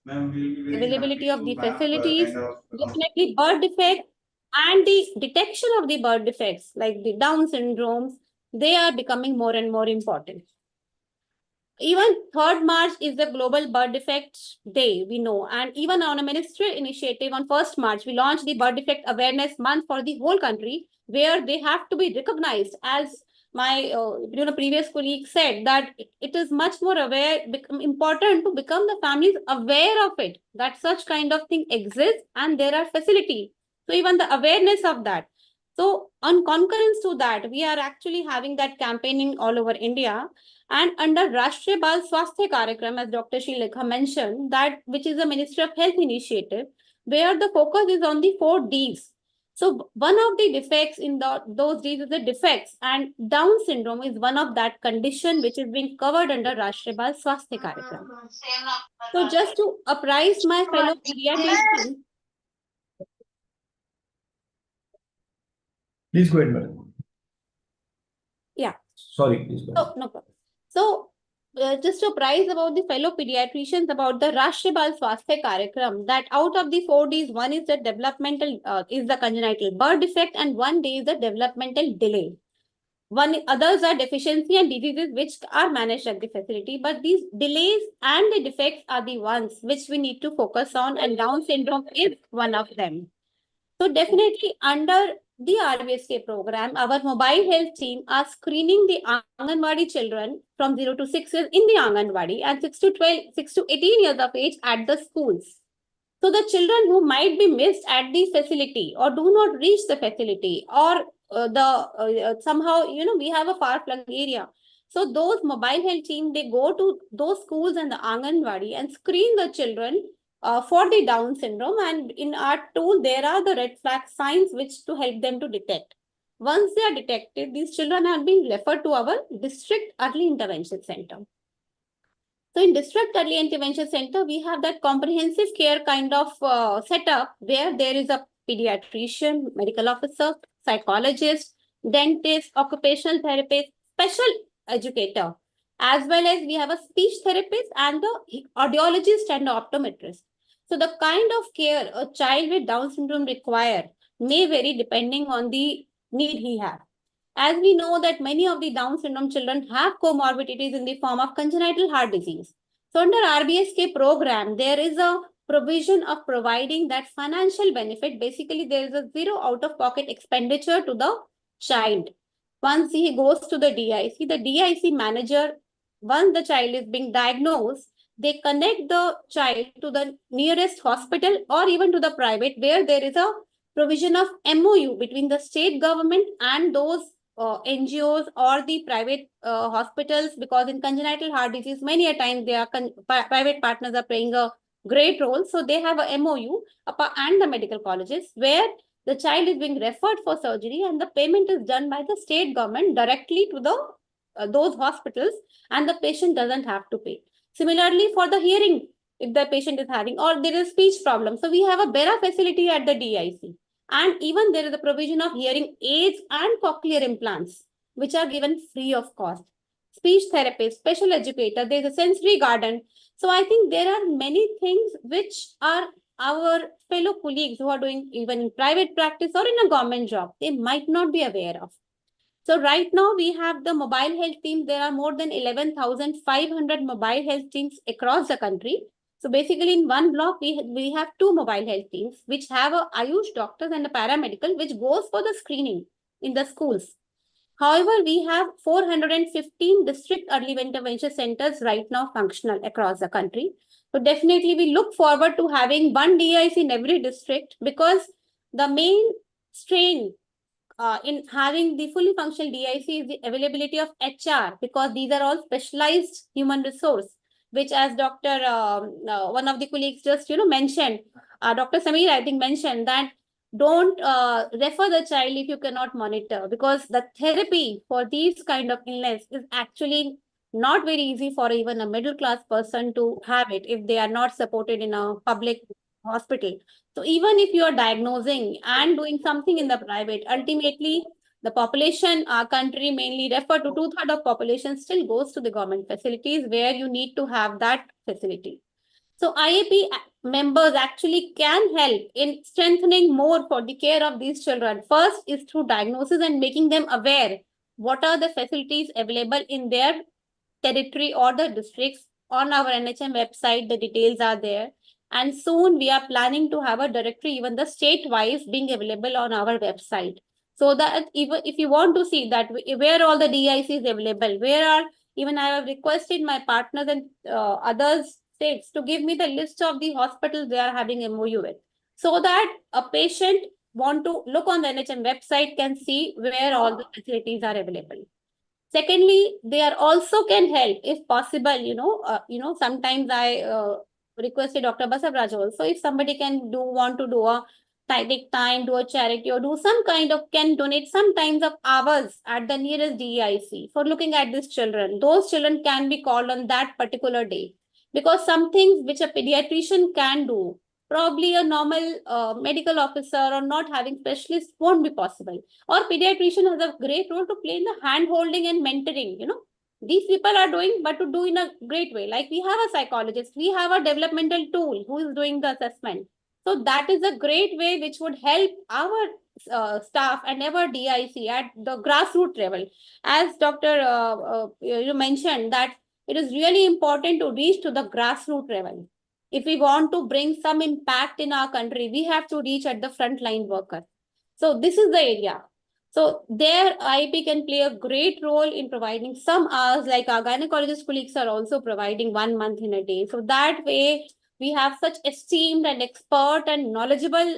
availability of the facilities, definitely birth defect and the detection of the birth defects like the Down syndromes, they are becoming more and more important. Even 3rd March is the Global Birth Defect Day, we know. And even on a ministerial initiative on 1st March, we launched the Birth Defect Awareness Month for the whole country, where they have to be recognized. As my previous colleague said, that it is much more important to become the families aware of it, that such kind of thing exists and there are facilities. So even the awareness of that. So on concurrence to that, we are actually having that campaigning all over India. And under Rashtriya Bal Swasthya Karyakram, as Dr. Shilekha mentioned, that which is a Ministry of Health initiative, where the focus is on the 4 Ds. So one of the defects in those Ds is the defects, and Down syndrome is one of that condition which is being covered under Rashtriya Bal Swasthya Karyakram. So just to apprise my fellow pediatricians. Please go ahead, madam. Yeah. Sorry, please go ahead. Oh, no problem. So, just to apprise about the fellow pediatricians about the Rashtriya Bal Swasthya Karyakram, that out of the 4 Ds, one is the developmental, is the congenital birth defect, and 1 D is the developmental delay. Others are deficiency and diseases which are managed at the facility, but these delays and the defects are the ones which we need to focus on, and Down syndrome is one of them. So definitely under the RBSK program, our mobile health team are screening the Anganwadi children from 0 to 6 years in the Anganwadi and 6 to 18 years of age at the schools. So the children who might be missed at the facility or do not reach the facility, or somehow, we have a far-flung area. So those mobile health team, they go to those schools and the Anganwadi and screen the children for the Down syndrome, and in our tool there are the red flag signs which to help them to detect. Once they are detected, these children are being referred to our district early intervention center. So in district early intervention center, we have that comprehensive care kind of setup where there is a pediatrician, medical officer, psychologist, dentist, occupational therapist, special educator, as well as we have a speech therapist and the audiologist and the optometrist. So the kind of care a child with Down syndrome require may vary depending on the need he has. As we know that many of the Down syndrome children have comorbidities in the form of congenital heart disease. So under RBSK program, there is a provision of providing that financial benefit. Basically, there is a zero out-of-pocket expenditure to the child. Once he goes to the DIC manager, once the child is being diagnosed, they connect the child to the nearest hospital or even to the private, where there is a provision of MOU between the state government and those NGOs or the private hospitals, because in congenital heart disease, many a time they are private partners are playing a great role. So they have a MOU and the medical colleges where the child is being referred for surgery and the payment is done by the state government directly to the those hospitals, and the patient doesn't have to pay. Similarly, for the hearing, if the patient is having, or there is speech problem, so we have a BERA facility at the DIC. And even there is a provision of hearing aids and cochlear implants, which are given free of cost. Speech therapist, special educator, there's a sensory garden. So I think there are many things which are our fellow colleagues who are doing even in private practice or in a government job, they might not be aware of. So right now we have the mobile health team. There are more than 11,500 mobile health teams across the country. So basically in one block, we have 2 mobile health teams, which have a Ayush doctors and a paramedical, which goes for the screening in the schools. However, we have 415 district early intervention centers right now functional across the country. So definitely we look forward to having one DIC in every district, because the main strain in having the fully functional DIC is the availability of HR, because these are all specialized human resource, which as Dr. One of the colleagues just mentioned, Dr. Sameer, I think, mentioned that don't refer the child if you cannot monitor, because the therapy for these kind of illness is actually not very easy for even a middle class person to have it if they are not supported in a public hospital. So even if you are diagnosing and doing something in the private, ultimately the population, our country mainly refer to 2/3 of population still goes to the government facilities where you need to have that facility. So IAP members actually can help in strengthening more for the care of these children. First is through diagnosis and making them aware what are the facilities available in their territory or the districts. On our NHM website, the details are there. And soon we are planning to have a directory, even the state-wise, being available on our website. So that even if you want to see that where all the DIC is available, where are, even I have requested my partners and others states to give me the list of the hospitals they are having MOU with, so that a patient want to look on the NHM website can see where all the facilities are available. Secondly, they are also can help if possible. Sometimes I requested Dr. Basavraj also, if somebody can want to do a take time, do a charity or do some kind of, can donate some times of hours at the nearest DIC for looking at these children. Those children can be called on that particular day, because some things which a pediatrician can do, probably a normal medical officer or not having specialist won't be possible. Or pediatrician has a great role to play in the hand holding and mentoring. These people are doing, but to do in a great way. Like we have a psychologist, we have a developmental tool who is doing the assessment. So that is a great way which would help our staff and our DIC at the grassroots level. As Dr. You mentioned that it is really important to reach to the grassroots level. If we want to bring some impact in our country, we have to reach at the frontline worker. So this is the area. So there IAP can play a great role in providing some hours, like our gynecologist colleagues are also providing 1 month in a day. So that way we have such esteemed and expert and knowledgeable,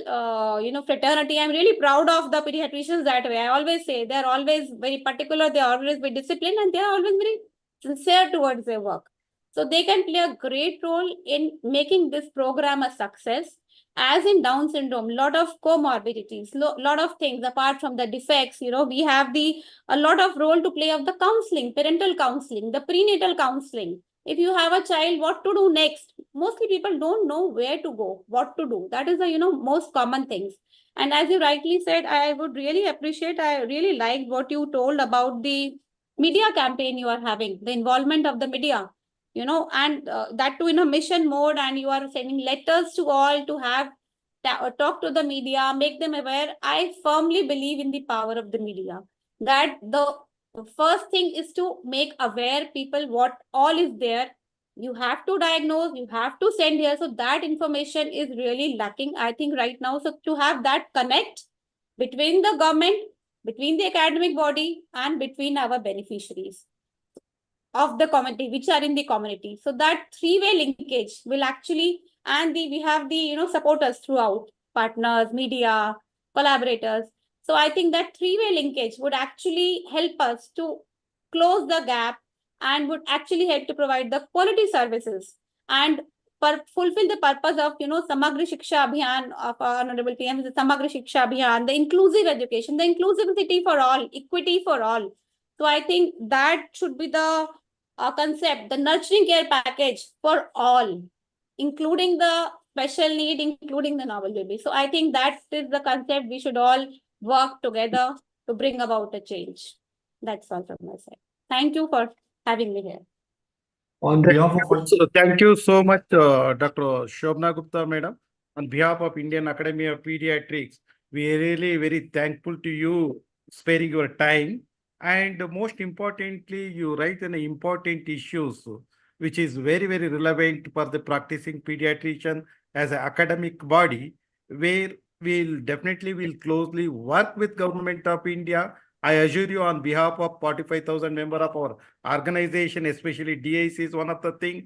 fraternity. I'm really proud of the pediatricians that way. I always say they're always very particular, they're always very disciplined, and they're always very sincere towards their work. So they can play a great role in making this program a success. As in Down syndrome, lot of comorbidities, lot of things apart from the defects, we have a lot of role to play of the counseling, parental counseling, the prenatal counseling. If you have a child, what to do next? Mostly people don't know where to go, what to do. That is the, most common things. And as you rightly said, I would really appreciate, I really liked what you told about the media campaign you are having, the involvement of the media. And that too in a mission mode, and you are sending letters to all to have talk to the media, make them aware. I firmly believe in the power of the media, that the first thing is to make aware people what all is there. You have to diagnose, you have to send here. So that information is really lacking, I think, right now. So to have that connect between the government, between the academic body, and between our beneficiaries of the community, which are in the community. So that three-way linkage will actually, and we have the, supporters throughout, partners, media, collaborators. So I think that three-way linkage would actually help us to close the gap and would actually help to provide the quality services and fulfill the purpose of, Samagra Shiksha Abhiyan of our Honorable PM, the Samagra Shiksha Abhiyan, the inclusive education, the inclusivity for all, equity for all. So I think that should be the concept, the nurturing care package for all. including the special need, including the novel baby. So I think that is the concept we should all work together to bring about a change. That's all from my side. Thank you for having me here. On behalf of So thank you so much, Dr. Shobna Gupta, madam. On behalf of Indian Academy of Pediatrics, we are really very thankful to you sparing your time. And most importantly, you raise an important issues, which is very, very relevant for the practicing pediatrician as an academic body, where we'll definitely will closely work with Government of India. I assure you on behalf of 45,000 member of our organization, especially DIC is one of the things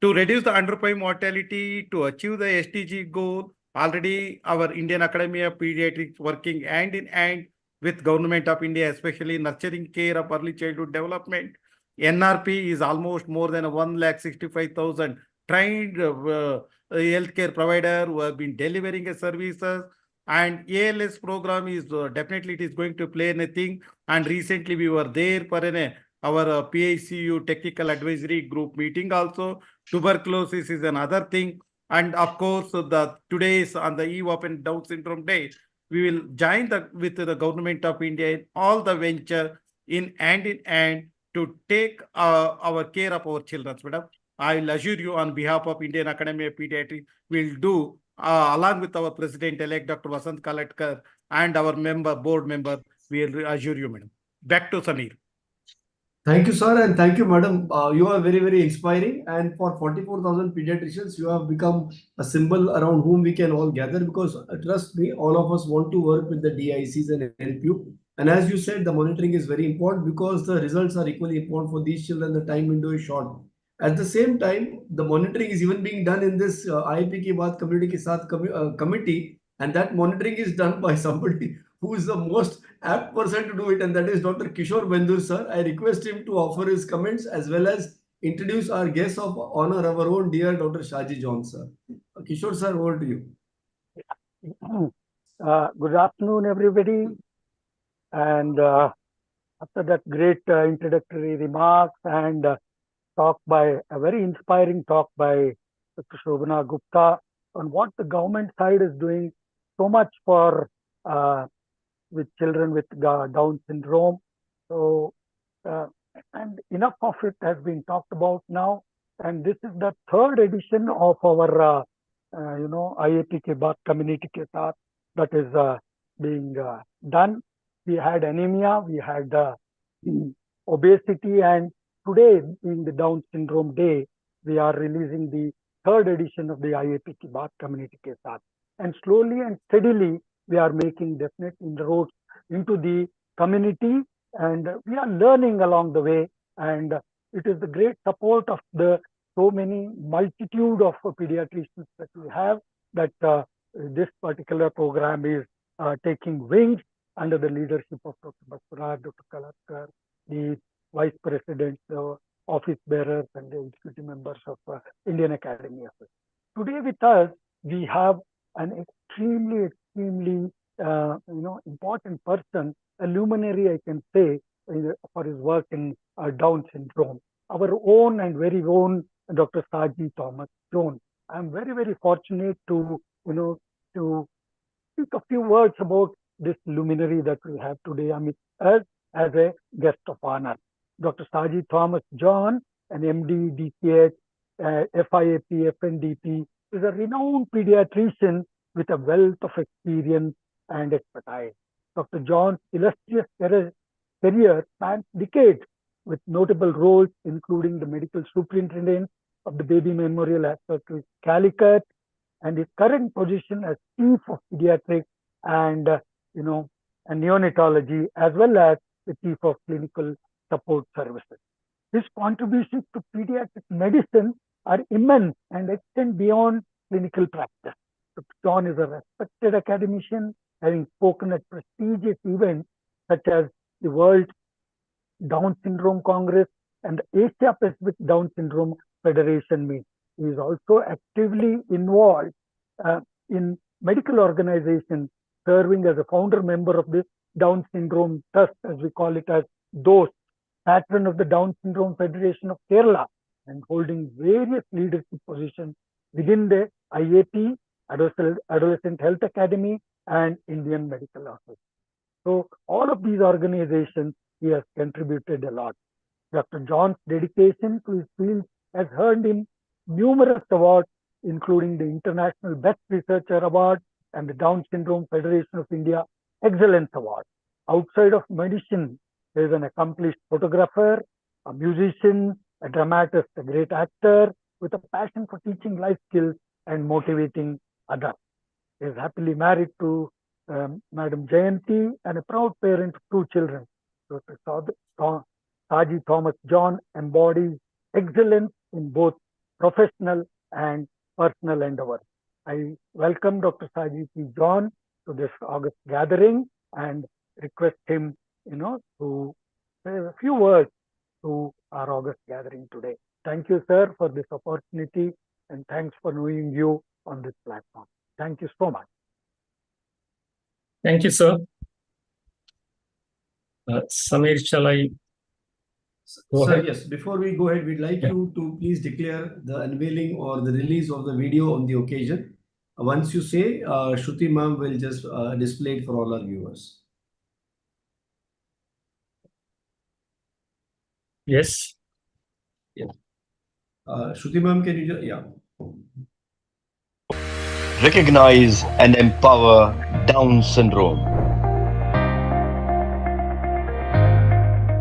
to reduce the underpay mortality, to achieve the SDG goal. Already our Indian Academy of Pediatrics working hand in hand with Government of India, especially nurturing care of early childhood development. NRP is almost more than 1,65,000 trained healthcare provider who have been delivering services. And ALS program is definitely it is going to play anything. And recently we were there for our PICU technical advisory group meeting also. Tuberculosis is another thing. And of course, the today's on the eve of Down syndrome day, we will join with the Government of India in all the venture in hand to take our care of our children, madam. I will assure you on behalf of Indian Academy of Pediatrics, we'll do along with our President-elect, Dr. Vasant Kalatkar, and our board member, we will assure you, madam. Back to Samir. Thank you, sir, and thank you, madam. You are very, very inspiring. And for 44,000 pediatricians, you have become a symbol around whom we can all gather because trust me, all of us want to work with the DICs and help you. And as you said, the monitoring is very important because the results are equally important for these children. The time window is short. At the same time, the monitoring is even being done in this IAP Ki Baat Community Ke Saath committee, and that monitoring is done by somebody who is the most apt person to do it, and that is Dr. Kishore Bendur, sir. I request him to offer his comments as well as introduce our guest of honor, our own dear Dr. Shaji John, sir. Kishore, sir, over to you. Good afternoon, everybody. And after that great introductory remarks and talk by a very inspiring talk by Dr. Shobana Gupta on what the government side is doing so much for with children with Down syndrome. So, and enough of it has been talked about now. And this is the third edition of our, IAP Ke Baat Community Ke Saath that is being done. We had anemia, we had obesity, and today, being the Down syndrome day, we are releasing the third edition of the IAP Ki Baat Community Ke Saath. And slowly and steadily, we are making definite inroads into the community, and we are learning along the way. And it is the great support of the so many multitude of pediatricians that we have that this particular program is taking wings under the leadership of Dr. Baswaraj, Dr. Kalatkar, the Vice President, office bearers, and the executive members of Indian Academy of it. Today with us, we have an extremely important person, a luminary, I can say, for his work in Down syndrome. Our own and very own Dr. Saji Thomas Jones. I'm very, very fortunate to speak a few words about this luminary that we have today amidst us as a guest of honor. Dr. Saji Thomas John, an MD, DCH, FIAP, FNDP, is a renowned pediatrician with a wealth of experience and expertise. Dr. John's illustrious career spans decades with notable roles including the medical superintendent of the Baby Memorial Hospital, Calicut, and his current position as Chief of Pediatrics and neonatology, as well as the Chief of Clinical Support Services. His contributions to pediatric medicine are immense and extend beyond clinical practice. Dr. John is a respected academician, having spoken at prestigious events such as the World Down Syndrome Congress and the Asia Pacific Down Syndrome Federation meet. He is also actively involved in medical organizations, serving as a founder member of the Down Syndrome Trust, as we call it as DOST, patron of the Down Syndrome Federation of Kerala, and holding various leadership positions within the IAP, Adolescent Health Academy, and Indian Medical Office. So all of these organizations, he has contributed a lot. Dr. John's dedication to his field has earned him numerous awards, including the International Best Researcher Award and the Down Syndrome Federation of India Excellence Award. Outside of medicine, he is an accomplished photographer, a musician, a dramatist, a great actor with a passion for teaching life skills and motivating others. He is happily married to Madam Jayanti and a proud parent of 2 children. Dr. Saji Thomas John embodies excellence in both professional and personal endeavors. I welcome Dr. Saji T. John to this August gathering and request him, to say a few words to our August gathering today. Thank you, sir, for this opportunity, and thanks for knowing you on this platform. Thank you so much. Thank you, sir. Samir, shall I go Sir, ahead? yes, before we go ahead, we'd like you to please declare the unveiling or the release of the video on the occasion. Once you say, Shruti ma'am will just display it for all our viewers. Yes. Shruti ma'am, can you just, Recognize and empower Down syndrome.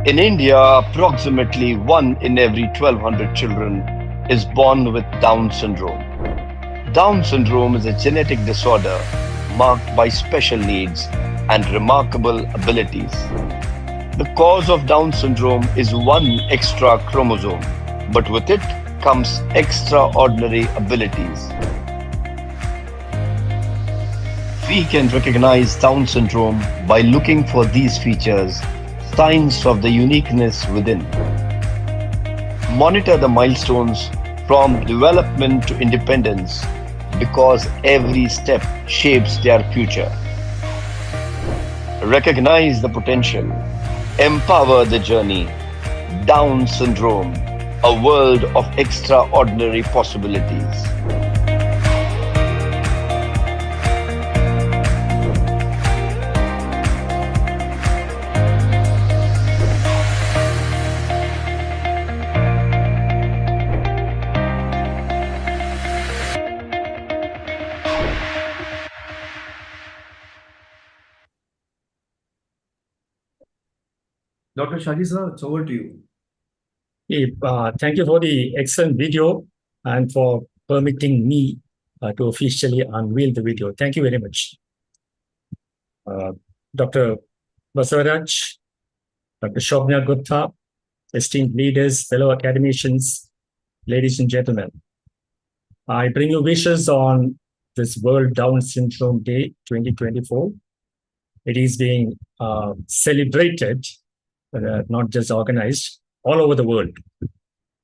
In India, approximately 1 in every 1,200 children is born with Down syndrome. Down syndrome is a genetic disorder marked by special needs and remarkable abilities. The cause of Down syndrome is 1 extra chromosome, but with it comes extraordinary abilities. We can recognize Down syndrome by looking for these features, signs of the uniqueness within. Monitor the milestones from development to independence, because every step shapes their future. Recognize the potential, empower the journey. Down syndrome, a world of extraordinary possibilities. Dr. Shaji sir, it's over to you. Thank you for the excellent video and for permitting me to officially unveil the video. Thank you very much. Dr. Basavaraj, Dr. Shobhna Gupta, esteemed leaders, fellow academicians, ladies and gentlemen. I bring you wishes on this World Down Syndrome Day 2024. It is being celebrated, not just organized, all over the world.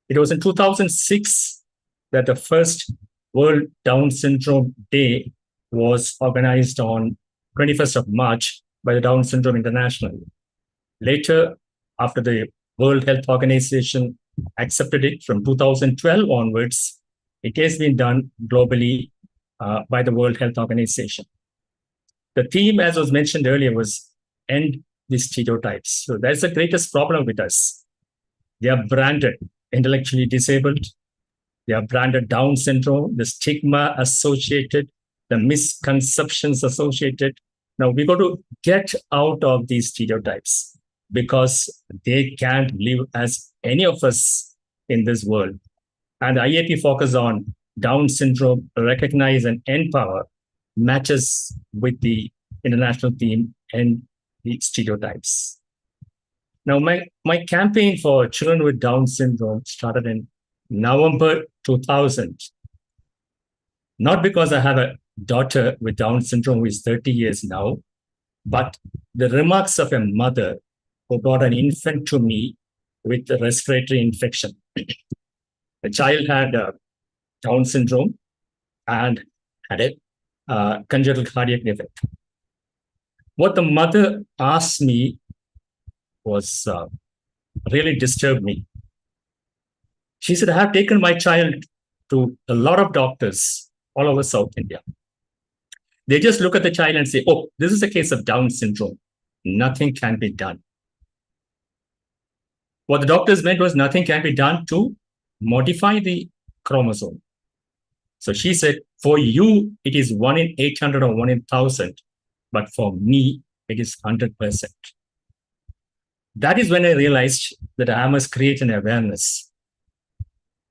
It was in 2006 that the first World Down Syndrome Day was organized on 21st of March by the Down Syndrome International. Later, after the World Health Organization accepted it from 2012 onwards, it has been done globally by the World Health Organization. The theme, as was mentioned earlier, was end the stereotypes. So that's the greatest problem with us. They are branded intellectually disabled. They are branded Down syndrome, the stigma associated, the misconceptions associated. Now we got to get out of these stereotypes because they can't live as any of us in this world. And the IAP focus on Down syndrome, recognize and empower matches with the international theme and the stereotypes. Now, my campaign for children with Down syndrome started in November 2000. Not because I have a daughter with Down syndrome who is 30 years now, but the remarks of a mother who brought an infant to me with a respiratory infection. The child had Down syndrome and had a congenital cardiac defect. What the mother asked me was really disturbed me. She said, I have taken my child to a lot of doctors all over South India. They just look at the child and say, oh, this is a case of Down syndrome. Nothing can be done. What the doctors meant was nothing can be done to modify the chromosome. So she said, for you, it is 1 in 800 or 1 in 1,000. But for me, it is 100%. That is when I realized that I must create an awareness,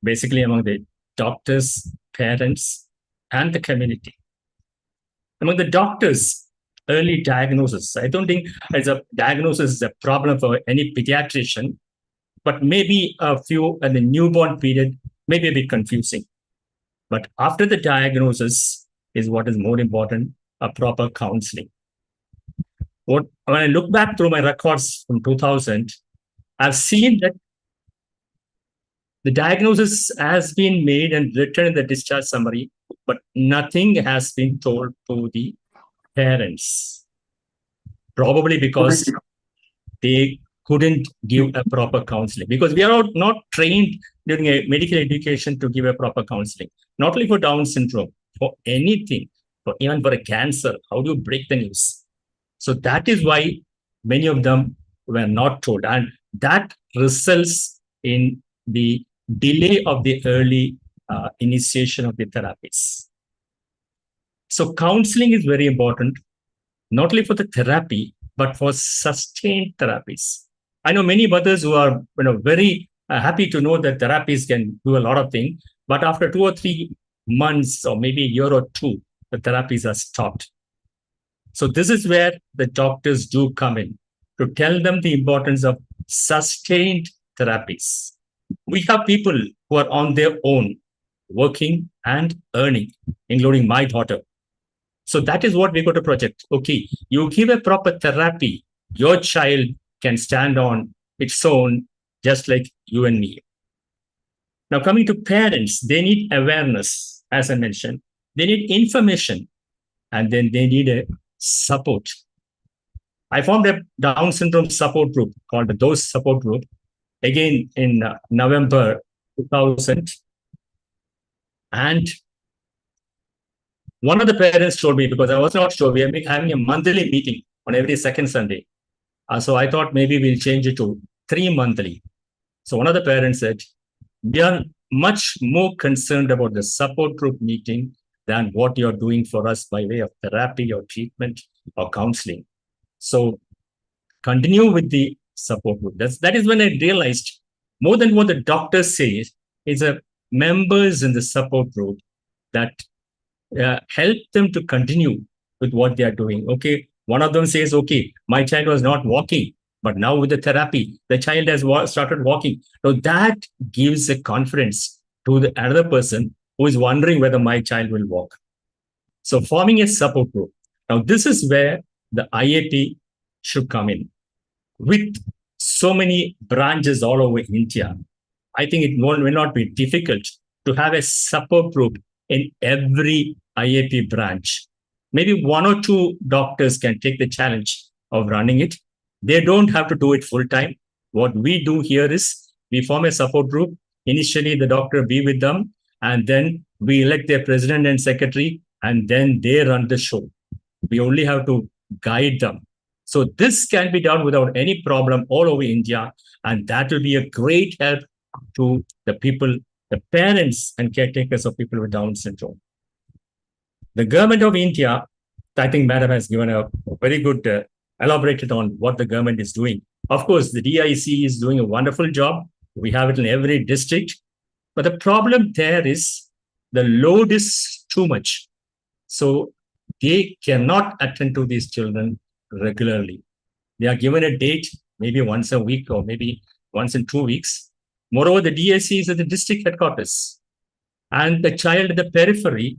basically among the doctors, parents, and the community. Among the doctors, early diagnosis. I don't think as a diagnosis is a problem for any pediatrician, but maybe a few in the newborn period may be a bit confusing. But after the diagnosis is what is more important, a proper counseling. When I look back through my records from 2000, I've seen that the diagnosis has been made and written in the discharge summary, but nothing has been told to the parents. Probably because they couldn't give a proper counseling. Because we are not trained during a medical education to give a proper counseling. Not only for Down syndrome, for anything, even for a cancer. How do you break the news? So that is why many of them were not told. And that results in the delay of the early initiation of the therapies. So counseling is very important, not only for the therapy, but for sustained therapies. I know many mothers who are very happy to know that therapies can do a lot of things, but after 2 or 3 months or maybe a year or two, the therapies are stopped. So this is where the doctors do come in to tell them the importance of sustained therapies. We have people who are on their own, working and earning, including my daughter. So that is what we got to project. Okay, you give a proper therapy, your child can stand on its own, just like you and me. Now, coming to parents, they need awareness, as I mentioned. They need information, and then they need a support. I formed a Down syndrome support group called the DOSE support group, again in November 2000. And one of the parents told me, because I was not sure, we are having a monthly meeting on every second Sunday. So I thought maybe we'll change it to 3 monthly. So one of the parents said, we are much more concerned about the support group meeting than what you're doing for us by way of therapy or treatment or counseling. So continue with the support group. That is when I realized more than what the doctor says is a members in the support group that help them to continue with what they are doing. Okay, one of them says, okay, my child was not walking, but now with the therapy, the child has started walking. So that gives a confidence to the other person who is wondering whether my child will walk. So forming a support group. Now, this is where the IAP should come in. With so many branches all over India, I think it will not be difficult to have a support group in every IAP branch. Maybe 1 or 2 doctors can take the challenge of running it. They don't have to do it full time. What we do here is we form a support group. Initially, the doctor be with them, and then we elect their president and secretary, and then they run the show. We only have to guide them. So this can be done without any problem all over India, and that will be a great help to the people, the parents and caretakers of people with Down syndrome. The government of India, I think Madam has given a very good elaborated on what the government is doing. Of course, the DIC is doing a wonderful job. We have it in every district. But the problem there is the load is too much. So they cannot attend to these children regularly. They are given a date, maybe once a week or maybe once in 2 weeks. Moreover, the DIC is at the district headquarters. And the child at the periphery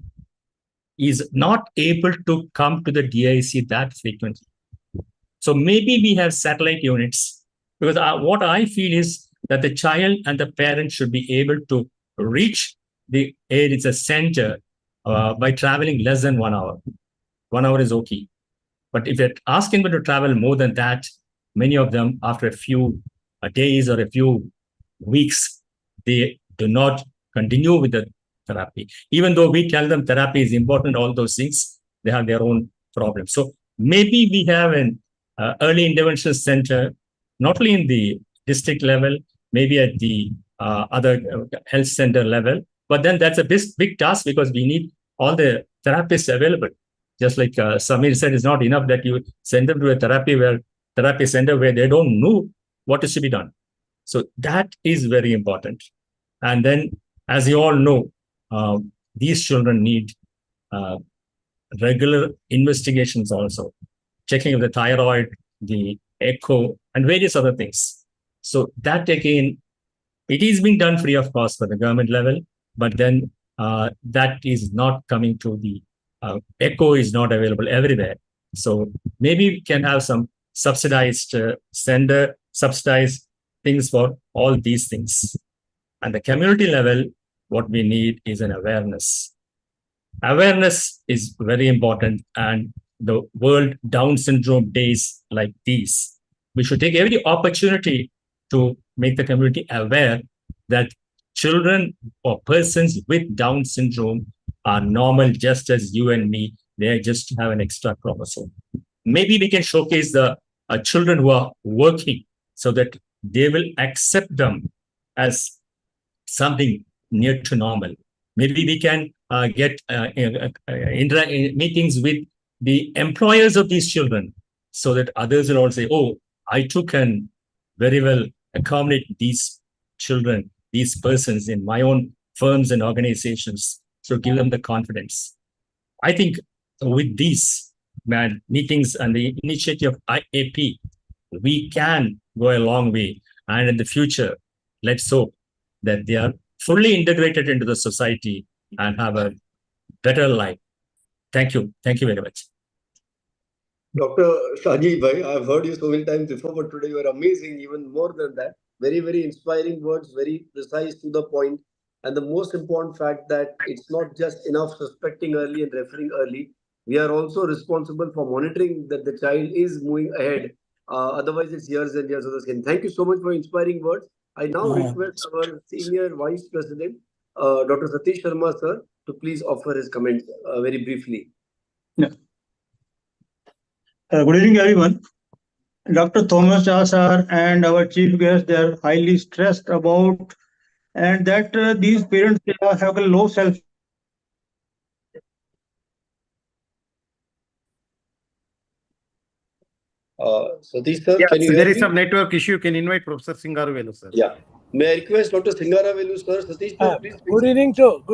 is not able to come to the DIC that frequently. So maybe we have satellite units, because what I feel is that the child and the parent should be able to reach the it's a center by traveling less than 1 hour. 1 hour is okay. But if you're asking them to travel more than that, many of them, after a few days or a few weeks, they do not continue with the therapy. Even though we tell them therapy is important, all those things, they have their own problems. So maybe we have an early intervention center, not only in the district level, maybe at the other health center level, but then that's a big task because we need all the therapists available. Just like Samir said, it's not enough that you send them to a therapy center where they don't know what is to be done. So that is very important. And then, as you all know, these children need regular investigations also, checking of the thyroid, the echo, and various other things. So that again, it is being done free of cost for the government level, but then that is not coming to the echo is not available everywhere. So maybe we can have some subsidized subsidized things for all these things. And the community level, what we need is an awareness. Awareness is very important, and the World Down Syndrome Days like these, we should take every opportunity to make the community aware that children or persons with Down syndrome are normal just as you and me. They just have an extra chromosome. Maybe we can showcase the children who are working so that they will accept them as something near to normal. Maybe we can get meetings with the employers of these children so that others will all say, oh, I too can very well accommodate these children, these persons in my own firms and organizations. So give them the confidence. I think with these meetings and the initiative of IAP, we can go a long way. And in the future, let's hope that they are fully integrated into the society and have a better life. Thank you. Thank you very much. Dr. Shaji Bhai, I've heard you so many times before, but today you are amazing, even more than that. Very, very inspiring words, very precise to the point. And the most important fact that it's not just enough suspecting early and referring early. We are also responsible for monitoring that the child is moving ahead. Otherwise, it's years and years of the same. Thank you so much for inspiring words. I now request our Senior Vice President, Dr. Satish Sharma, sir, to please offer his comments very briefly. Yeah. Good evening, everyone. Dr. Thomas sir and our chief guest, they are highly stressed about, and that these parents have a low self. Satish sir, Yeah, can you hear there is me? some network issue. You can invite Professor Singaravelu, sir. Yeah. May I request Dr. Singaravelu, sir? Satish sir, please. Good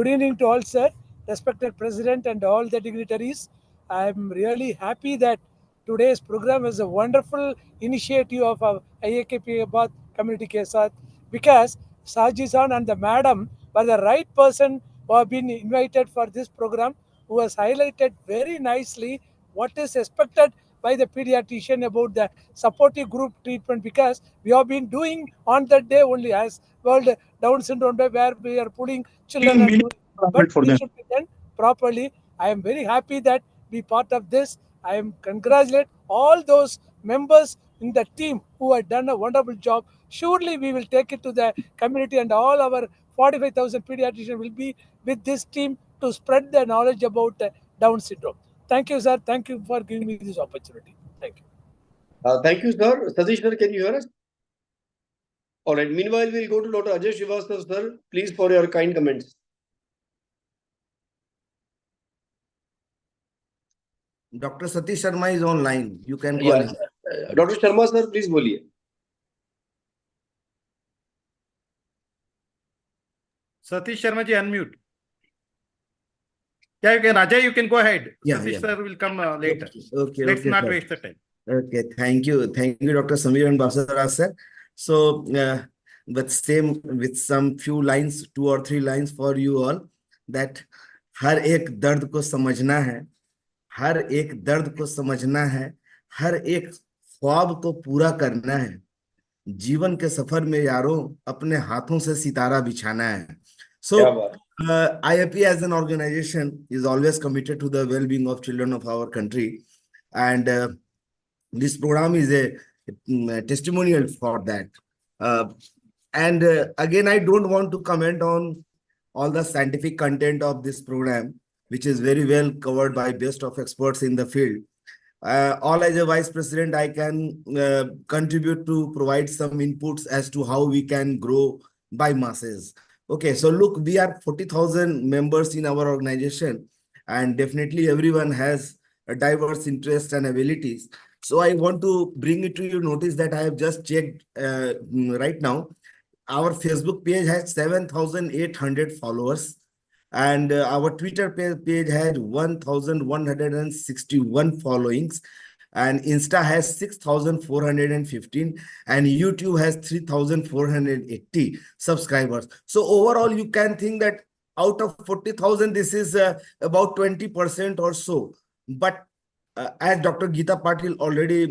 evening to all, sir. Respected President and all the dignitaries. I am really happy that today's program is a wonderful initiative of IAKP Bath Community Kesat, because Saji-san and the madam were the right person who have been invited for this program, who has highlighted very nicely what is expected by the pediatrician about the supportive group treatment, because we have been doing on that day only as World Down Syndrome Day, where we are putting children and doing, but we should be done properly. I am very happy that be part of this. I am congratulate all those members in the team who have done a wonderful job. Surely we will take it to the community, and all our 45,000 pediatricians will be with this team to spread the knowledge about Down syndrome. Thank you, sir. Thank you for giving me this opportunity. Thank you. Thank you, sir. Satish sir, can you hear us? All right. Meanwhile, we'll go to Dr. Ajay Srivastava, sir. Please, for your kind comments. Dr. Satish Sharma is online. You can call him. Dr. Sharma, sir, please boliye. Satish Sharma ji, unmute. Yeah, you can, Ajay, you can go ahead. Yeah, Satish sir will come later. Okay. Let's not waste the time. Okay, thank you, Dr. Samir and Basaraj sir. So, with some few lines, 2 or 3 lines for you all, that हर एक दर्द को समझना है, हर एक दर्द को समझना है, हर एक ख्वाब को पूरा करना है, जीवन के सफर में यारों अपने हाथों से सितारा बिछाना है. So, IAP as an organization is always committed to the well-being of children of our country, and this program is a testimonial for that. And again, I don't want to comment on all the scientific content of this program, which is very well covered by best of experts in the field. All as a vice president, I can contribute to provide some inputs as to how we can grow by masses. Okay, so look, we are 40,000 members in our organization, and definitely everyone has a diverse interest and abilities. So I want to bring it to your notice that I have just checked right now. Our Facebook page has 7,800 followers, and our Twitter page had 1,161 followings, and Insta has 6,415, and YouTube has 3,480 subscribers. So overall, you can think that out of 40,000, this is about 20% or so. But as Dr. Geeta Patil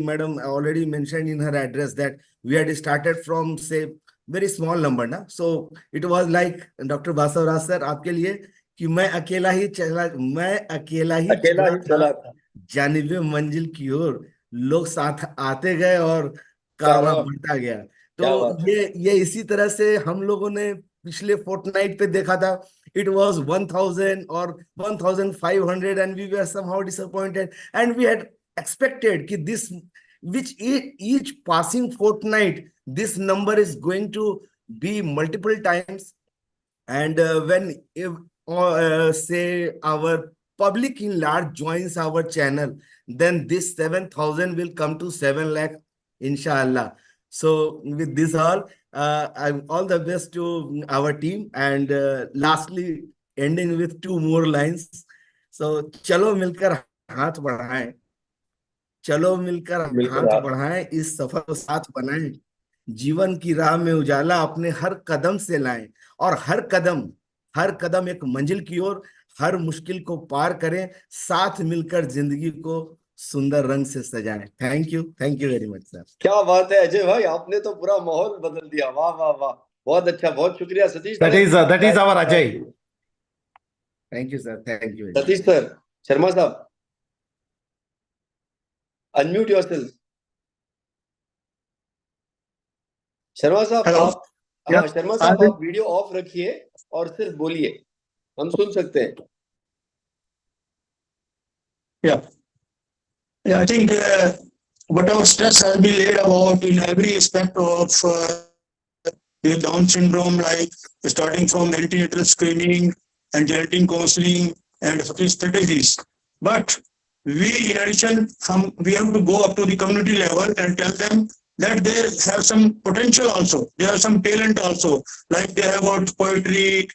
madam already mentioned in her address, that we had started from, say, very small number, na? So it was like Dr. Basavaraj sir, आपके लिए कि मैं अकेला ही चला था जानिबे मंजिल की ओर, लोग साथ आते गए और कारवां बढ़ता गया। तो ये इसी तरह से हम लोगों ने पिछले फोर्टनाइट पे देखा था, it was 1,000 or 1,500, and we were somehow disappointed, and we had expected कि this, which each passing fortnight, this number is going to be multiple times. And when say our public in large joins our channel, then this 7,000 will come to 7 lakh, inshallah. So with this all the best to our team, and lastly ending with 2 more lines. So चलो मिलकर हाथ बढ़ाएं, चलो मिलकर हाथ बढ़ाएं, इस सफर को साथ बनाएं, जीवन की राह में उजाला अपने हर कदम से लाएं, और हर कदम एक मंजिल की ओर, हर मुश्किल को पार करें, साथ मिलकर जिंदगी को सुंदर रंग से सजाएं। Thank you very much sir. क्या बात है अजय भाई, आपने तो पूरा माहौल बदल दिया। वाह वाह वाह, बहुत अच्छा, बहुत शुक्रिया Satish. That is our Ajay. Thank you sir, thank you Satish sir. Sharma साहब, अनम्यूट योरसेल्फ। शर्मा साहब आप, हाँ शर्मा साहब आप वीडियो ऑफ रखिए और सिर्फ बोलिए, हम सुन सकते हैं। Yeah, I think whatever stress has been laid about in every aspect of the Down syndrome, like starting from antenatal screening and genetic counseling and strategies. But we, in addition, we have to go up to the community level and tell them that they have some potential also. They have some talent also, like they have got poetry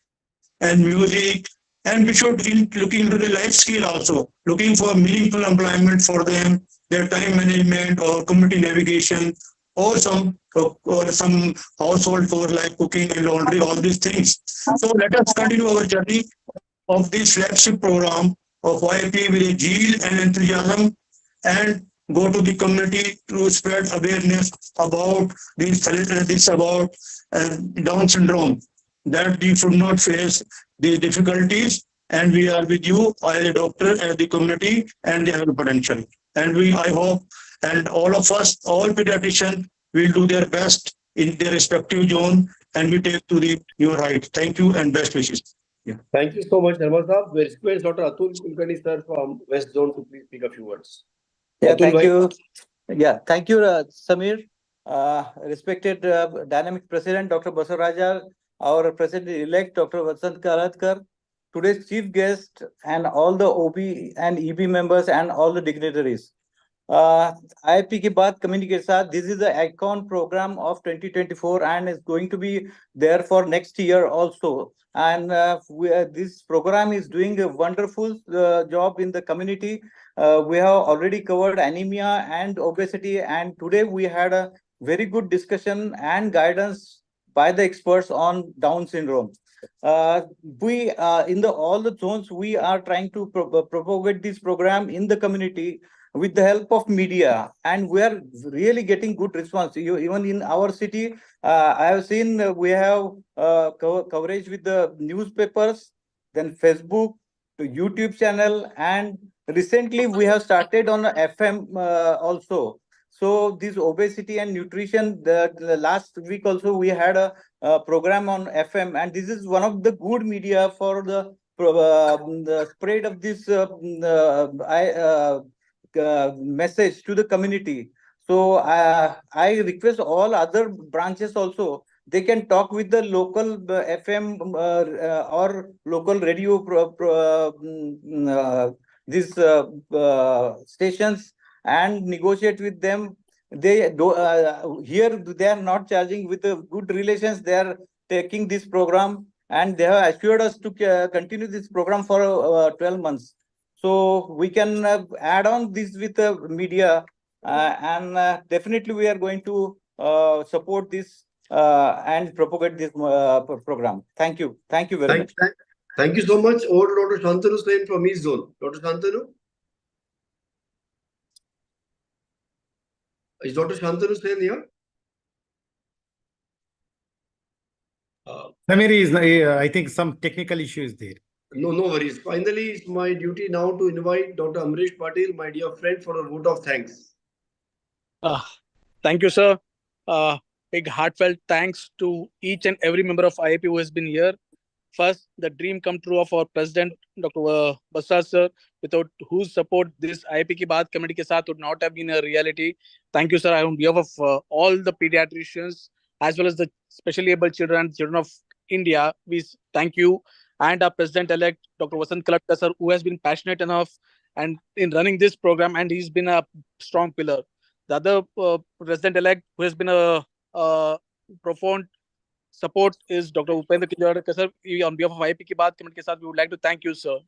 and music. And we should be looking into the life skill also, looking for meaningful employment for them, their time management or community navigation, or some household chores like cooking and laundry, all these things. So let us continue our journey of this flagship program of IAP with a zeal and enthusiasm, and go to the community to spread awareness about about Down syndrome, that you should not face these difficulties, and we are with you as a doctor and the community, and they have the potential. And I hope, and all of us, all pediatricians will do their best in their respective zone, and we take to your right. Thank you and best wishes. Yeah. Thank you so much, Sharma Saab. We request Dr. Atul Kulkarni sir from West Zone to please speak a few words. Yeah, Atul thank you. Yeah, thank you, Samir. Respected Dynamic President, Dr. Basavaraja, our President-elect, Dr. Vasant Kalatkar, today's chief guest, and all the OB and EB members and all the dignitaries. IAP के बाद community के साथ, this is the icon program of 2024 and is going to be there for next year also. And this program is doing a wonderful job in the community. We have already covered anemia and obesity, and today we had a very good discussion and guidance by the experts on Down syndrome. We in all the zones, we are trying to propagate this program in the community with the help of media, and we are really getting good response. Even in our city, I have seen we have coverage with the newspapers, then Facebook, to YouTube channel, and recently we have started on FM also. So this obesity and nutrition, the last week also we had a program on FM, and this is one of the good media for the spread of this message to the community. So I request all other branches also, they can talk with the local FM or local radio these stations and negotiate with them. They do here they are not charging. With the good relations, they are taking this program, and they have assured us to continue this program for 12 months. So we can add on this with the media, and definitely we are going to support this and propagate this program. Thank you. Thank you very much. Thank you so much. Over to Dr. Shantanu Sen from East Zone. Dr. Shantanu? Is Dr. Shantanu Sen here? Samir is, I think some technical issues there. No worries. Finally, it's my duty now to invite Dr. Amrish Patil, my dear friend, for a vote of thanks. Thank you, sir. Big heartfelt thanks to each and every member of IAP who has been here. First, the dream come true of our president, Dr. Basaraj sir, without whose support this IAP Ki Baat committee ke saath would not have been a reality. Thank you, sir. On behalf of all the pediatricians, as well as the specially able children and children of India, we thank you. And our president-elect, Dr. Vasant Kalatkar sir, who has been passionate enough and in running this program, and he's been a strong pillar. The other president-elect who has been a profound support is Dr. Upendra Kijwardkar sir. On behalf of IAP Ki Baat committee ke saath, we would like to thank you, sir.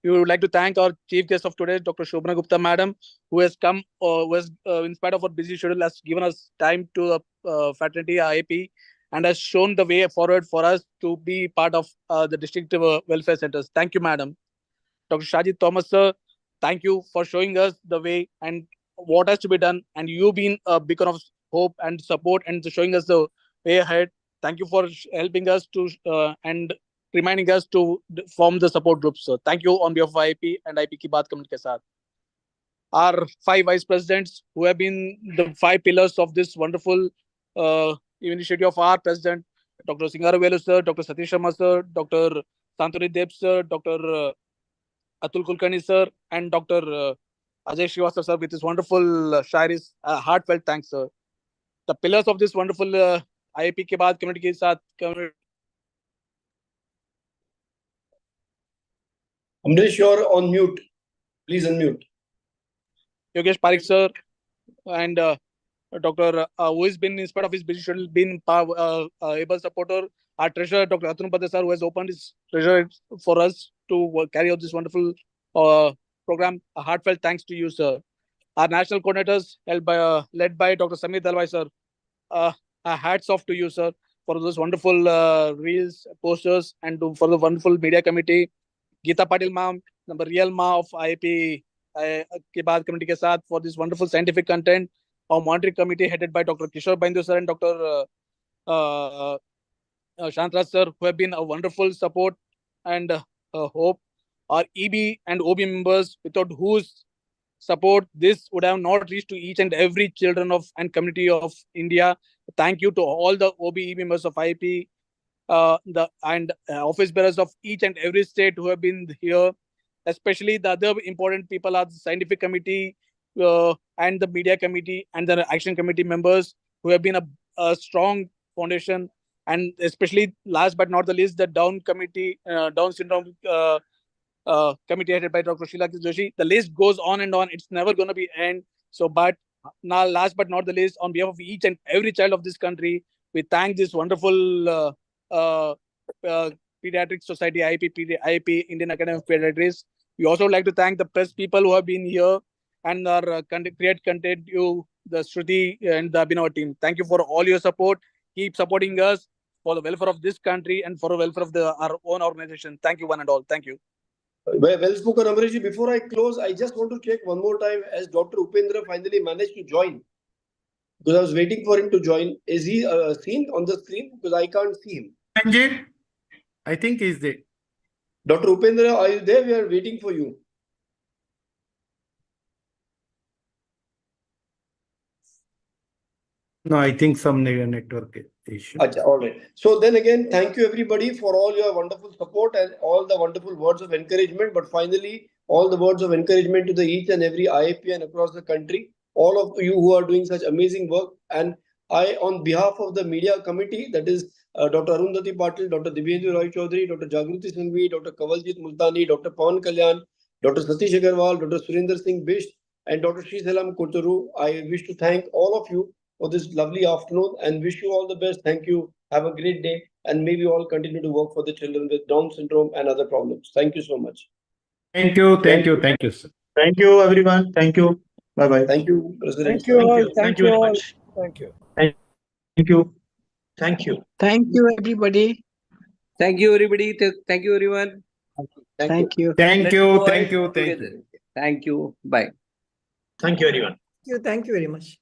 We would like to thank our chief guest of today, Dr. Shobhana Gupta madam, who has come, who has, in spite of our busy schedule, has given us time to fraternity IAP and has shown the way forward for us to be part of the district welfare centers. Thank you, madam. Dr. Shajit Thomas sir, thank you for showing us the way and what has to be done, and you been a beacon of hope and support and showing us the way ahead. Thank you for helping us to and reminding us to form the support groups, sir. Thank you on behalf of IAP and IAP Ki Baat committee ke saath. Our 5 vice presidents who have been the 5 pillars of this wonderful initiative of our president, Dr. Singaravelu sir, Dr. Satish Sharma sir, Dr. Santuri Deb sir, Dr. Atul Kulkarni sir, and Dr. Ajay Srivastava sir, with his wonderful shairis. Heartfelt thanks, sir. The pillars of this wonderful IAP Ke Baat community ke saath. Amrish, you're on mute. Please unmute. Yogesh Parikh sir and Dr. Who has been, in spite of his busy schedule, been able supporter. Our treasurer, Dr. Atun Padre sir, who has opened his treasury for us to carry out this wonderful program. A heartfelt thanks to you, sir. Our national coordinators, led by Dr. Samir Dalwai sir. Hats off to you, sir, for those wonderful reels, posters, and for the wonderful media committee. Geeta Patil ma'am, the real ma of IAP Ke Baat committee ke saath, for this wonderful scientific content. Our monitoring committee headed by Dr. Kishore Baindu sir and Dr. Shantraj sir, who have been a wonderful support and hope. Our EB and OB members, without whose support this would have not reached to each and every children of and community of India. Thank you to all the OBE members of IAP, office bearers of each and every state who have been here. Especially the other important people are the scientific committee and the media committee and the action committee members who have been a strong foundation. And especially last but not the least, the Down committee, Down syndrome committee headed by Dr. Sheila Joshi. The list goes on and on. It's never going to be end. So, but now, last but not the least, on behalf of each and every child of this country, we thank this wonderful Pediatric Society, IAP, Indian Academy of Pediatrics. We also like to thank the press people who have been here and our create content, the Shruti and the Abhinav team. Thank you for all your support. Keep supporting us for the welfare of this country and for the welfare of our own organization. Thank you, one and all. Thank you. Well spoken, Amrish. Before I close, I just want to check one more time as Dr. Upendra finally managed to join. Because I was waiting for him to join. Is he seen on the screen? Because I can't see him. Sanjay, I think he's there. Dr. Upendra, are you there? We are waiting for you. No, I think some network issue. Acha, all right. So then again, thank you everybody for all your wonderful support and all the wonderful words of encouragement. But finally, all the words of encouragement to the each and every IAP and across the country, all of you who are doing such amazing work. And I, on behalf of the media committee, that is Dr. Arundhati Patil, Dr. Dibyendu Roy Chaudhary, Dr. Jagruti Singhvi, Dr. Kavaljit Multani, Dr. Pawan Kalyan, Dr. Satish Agarwal, Dr. Surinder Singh Bisht, and Dr. Sri Salam Koturu, I wish to thank all of you for this lovely afternoon and wish you all the best. Thank you. Have a great day. And may we all continue to work for the children with Down syndrome and other problems. Thank you so much. Thank you, sir. Thank you, everyone. Thank you. Bye-bye. Thank you, President. Thank you all. Thank you very all. much. Thank you. Thank you. Thank you. Thank you, everybody. Thank you, everybody. Thank you, everyone. Thank you. Thank Let's you, go thank ahead you, thank together. you. Thank you. Bye. Thank you, everyone. Thank you very much.